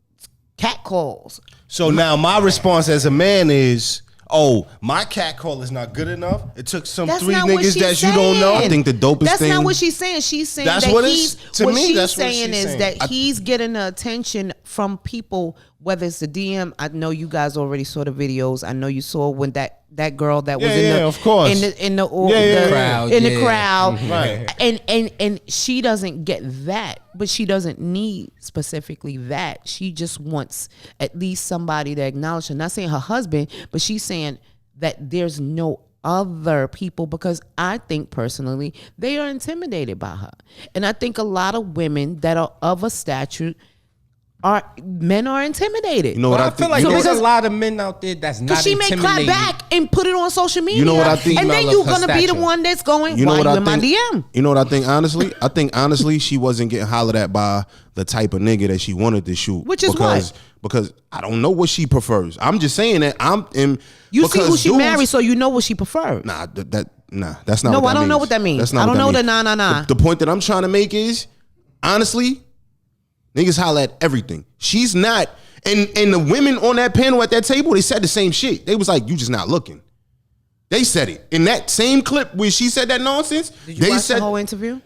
cat calls. So now my response as a man is, oh, my cat call is not good enough. It took some That's 3 not what niggas she's that you don't know. I think the dopest That's thing. not what she's saying. She's saying That's that what he's it's- to what me, she's that's what saying she's is saying. that he's getting the attention from people, whether it's the DM. I know you guys already saw the videos. I know you saw when that girl that was Yeah, of course. in the Crowd, in the yeah. crowd. Right. And she doesn't get that, but she doesn't need specifically that. She just wants at least somebody to acknowledge her. Not saying her husband, but she's saying that there's no other people, because I think personally they are intimidated by her. And I think a lot of women that are of a stature men are intimidated. You know what But I I feel think? like You know, there's a lot of men out there that's not Because she may clap intimidated. back and put it on social media. You know what I think? And then Female you're of her going to be the stature. one that's going, you know why what you I in my think? DM? You know what I think? Honestly, I think she wasn't getting hollered at by the type of nigga that she wanted to shoot. Which is because, what? Because I don't know what she prefers. I'm just saying that You see who because she dudes- married, so you know what she prefers. Nah, that's not. No, what I that don't know means. what that means. That's not. I what don't that know means. the nah. The point that I'm trying to make is, honestly, niggas holler at everything. She's not, and the women on that panel at that table, they said the same shit. They was like, "You just not looking." They said it in that same clip where she said that nonsense. Did you watch the whole interview?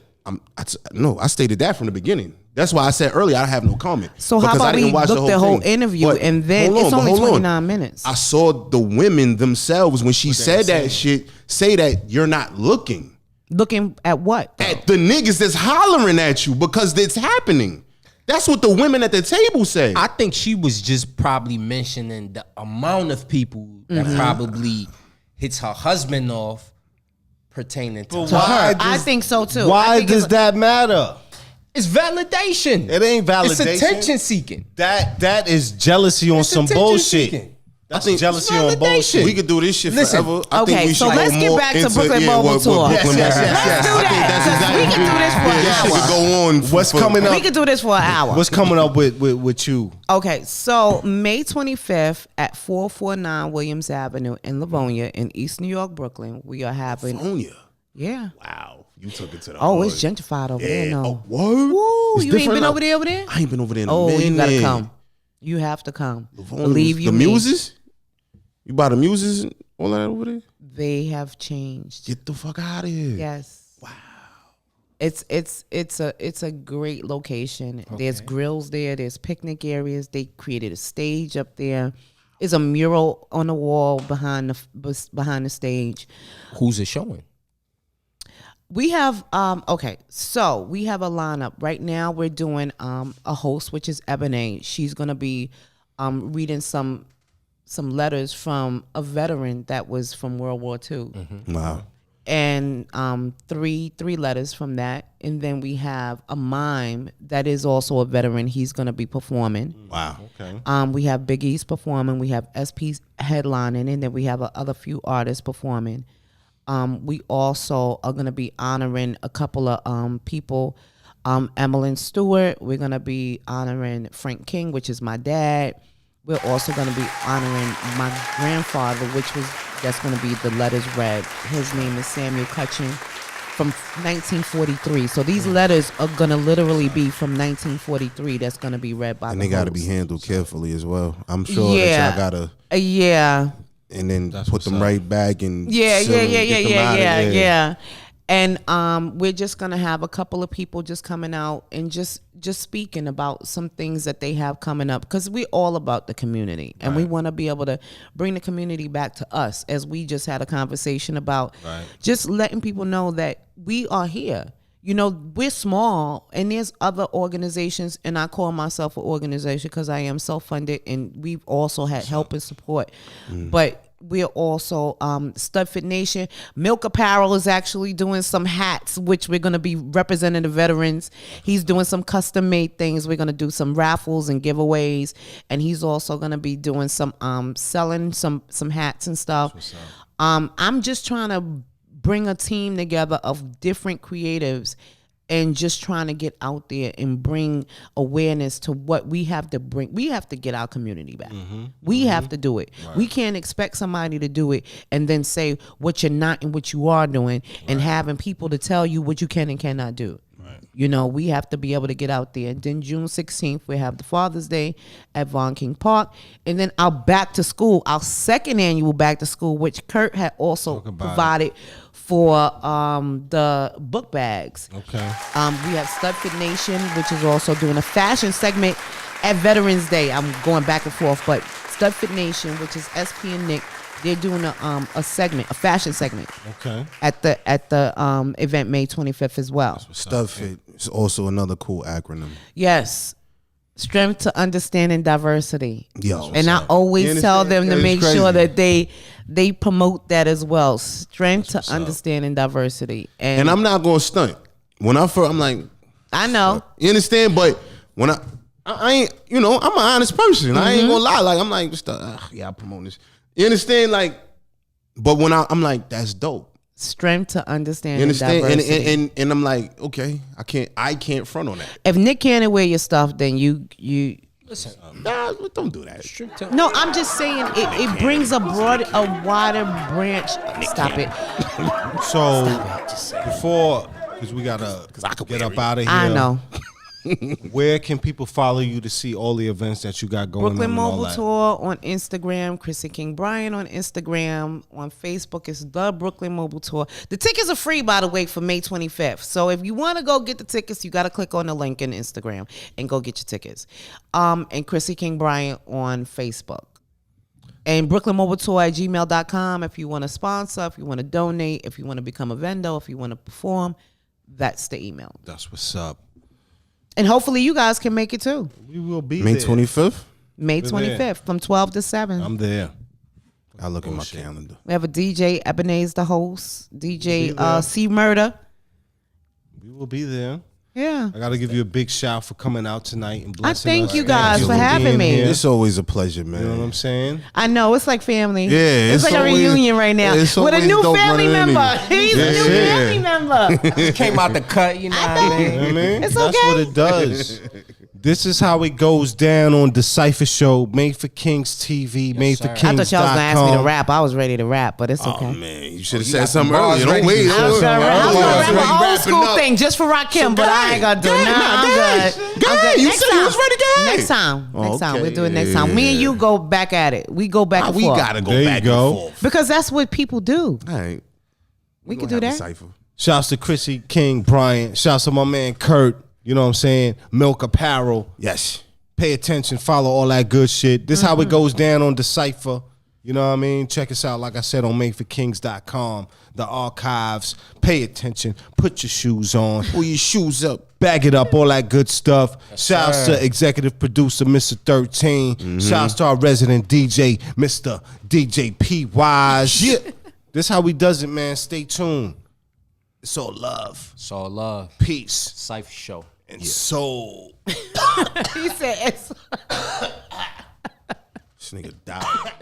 No, I stated that from the beginning. That's why I said earlier I have no comment. So how because I about didn't we watch look the whole thing. interview But and then hold it's on, only but hold on. 29 minutes. I saw the women themselves when she said that shit say that you're not looking Looking at what? at the niggas that's hollering at you because it's happening. That's what the women at the table say. I think she was just probably mentioning the amount of people that probably hits her husband off pertaining to But her. why I does- think so too. I Why think does it's- that matter? It's validation. It ain't validation. It's attention seeking. That is jealousy on It's some attention bullshit. seeking. That's think- jealousy It's on validation. bullshit. We could do this shit Listen, forever. I okay, think we should so go let's get more back to into, Brooklyn Bowl what Tour. Brooklyn Yes, Bowl. yes, yes, yes. Let's do I think that, that's 'cause we exactly. can do this for an This shit hour. could go on. What's for- coming up? We could do this for an hour. What's coming up with you? Okay, so May 25th at 449 Williams Avenue in Livonia in East New York, Brooklyn, we are having. Sonya. Yeah. Wow, you took it to the. Oh, it's hood. gentrified over there. Yeah. No. Oh, word? Woo, It's you ain't different been now. over there? I ain't been over there in a Oh, minute. you gotta come. You have to come. Livonia Believe was- you the me. muses? You buy the muses and all that over there? They have changed. Get the fuck out of here. Yes. Wow. It's a great location. There's grills there. There's picnic areas. They created a stage up there. There's a mural on the wall behind the stage. Who's it showing? We have so we have a lineup right now. We're doing a host, which is Ebony. She's gonna be reading some letters from a veteran that was from World War II, Wow. and three letters from that. And then we have a mime that is also a veteran. He's gonna be performing. Wow. Okay. We have Big E's performing. We have SP's headlining, and then we have other few artists performing. We also are going to be honoring a couple of people. Emmeline Stewart. We're going to be honoring Frank King, which is my dad. We're also going to be honoring my grandfather, that's going to be the letters read. His name is Samuel Cutchin from 1943. So these letters are going to literally be from 1943 that's going to be read by And the they got to be host. handled carefully as well. I'm sure Yeah. that y'all got to, Yeah. and then put what's them up. right back and Yeah. seal them, get them out of there. And we're just gonna have a couple of people just coming out and just speaking about some things that they have coming up, because we're all about the community and we want to be able to bring the community back to us, as we just had a conversation about just letting people know that we are here. You know, we're small and there's other organizations, and I call myself an organization because I am self-funded, and we've also had help and support. But we're also Studfit Nation. Milk Apparel is actually doing some hats, which we're going to be representing the veterans. He's doing some custom made things. We're going to do some raffles and giveaways, and he's also going to be doing some selling some hats and stuff. I'm just trying to bring a team together of different creatives and just trying to get out there and bring awareness to what we have to bring. We have to get our community back. We have to do it. We can't expect somebody to do it and then say what you're not and what you are doing, and having people to tell you what you can and cannot do. You know, we have to be able to get out there. And then June 16th, we have the Father's Day at Von King Park. And then our back to school, our second annual back to school, which Kurt had also provided for the book bags. Okay. We have Studfit Nation, which is also doing a fashion segment at Veterans Day. I'm going back and forth, but Studfit Nation, which is SP and Nick, they're doing a segment, a fashion segment Okay. at the event May 25th as well. Studfit is also another cool acronym. Yes. Strength to understanding diversity. Yo. And I You always tell them to understand? make It's sure crazy. that they promote that as well. Strength to understanding diversity. And And I'm not going to stunt. When I'm like, I know. you understand? But when I ain't, I'm an honest person. I ain't gonna lie. Like, I'm like, I promote this. You understand? Like, but when I'm like, that's dope. Strength to understand. You understand? Diversity. And I'm like, okay, I can't front on that. If Nick can't wear your stuff, then you. Listen, Nah, don't do that. No, I'm just saying it brings a wider branch. Stop it. So because we gotta get up out of here. I know. Where can people follow you to see all the events that you got going Brooklyn on? and all Mobile that? Tour on Instagram, Chrissy King Bryant on Instagram. On Facebook, it's the Brooklyn Mobile Tour. The tickets are free, by the way, for May 25th. So if you want to go get the tickets, you got to click on the link in Instagram and go get your tickets. And Chrissy King Bryant on Facebook. And BrooklynMobileTour@gmail.com if you want to sponsor, if you want to donate, if you want to become a vendor, if you want to perform, that's the email. That's what's up. And hopefully you guys can make it too. We will be May there. 25th. May We're 25th there. from 12 to 7. I'm there. I look at my calendar. We have a DJ, Ebenezer the host, We'll be DJ there. C Murder. We will be there. Yeah. I got to give you a big shout for coming out tonight and blessing thank us. you guys for having being me. here. It's always a pleasure, man. You know what I'm saying? I know, it's like family. Yeah, it's like always- a reunion right now. it's With a always new dope family running member. into you. He's a new Yeah. family member. came out the cut, you know what I You mean? know what I mean? It's That's okay. what it does. This is how it goes down on DaCypha Show, Made for Kings TV, Made for sir. Kings. I thought y'all was gonna ask me to rap. I was ready to rap, but it's okay. Oh man, you should have you said got something some bars earlier. Don't ready. wait. I was gonna rap, an old school thing just for Rakim, but I ain't gonna do it. Nah, I'm good. Go I'm ahead. good. You Next said you time. was ready. Go ahead. Next time. Next time. We'll Okay, do it next time. Me and you go back at it. We go back and We forth. gotta go There you back go. and forth. Because that's what people do. All right, We gonna could do have a that. cipher. Shouts to Chrissy King Bryant. Shouts to my man Kurt. You know what I'm saying? Milk Apparel. Yes. Pay attention. Follow all that good shit. This how it goes down on DaCypha. You know what I mean? Check us out, like I said, on madeforkings.com. The archives. Pay attention. Put your shoes on. Pull your shoes up. Bag it up, all that good stuff. Shouts to executive producer, Mr. 13. Shouts to our resident DJ, Mr. DJ P. Wise. Yeah. This how we does it, man. Stay tuned. It's all love, It's all love. peace, Cypher Show. and soul. He said, This nigga died.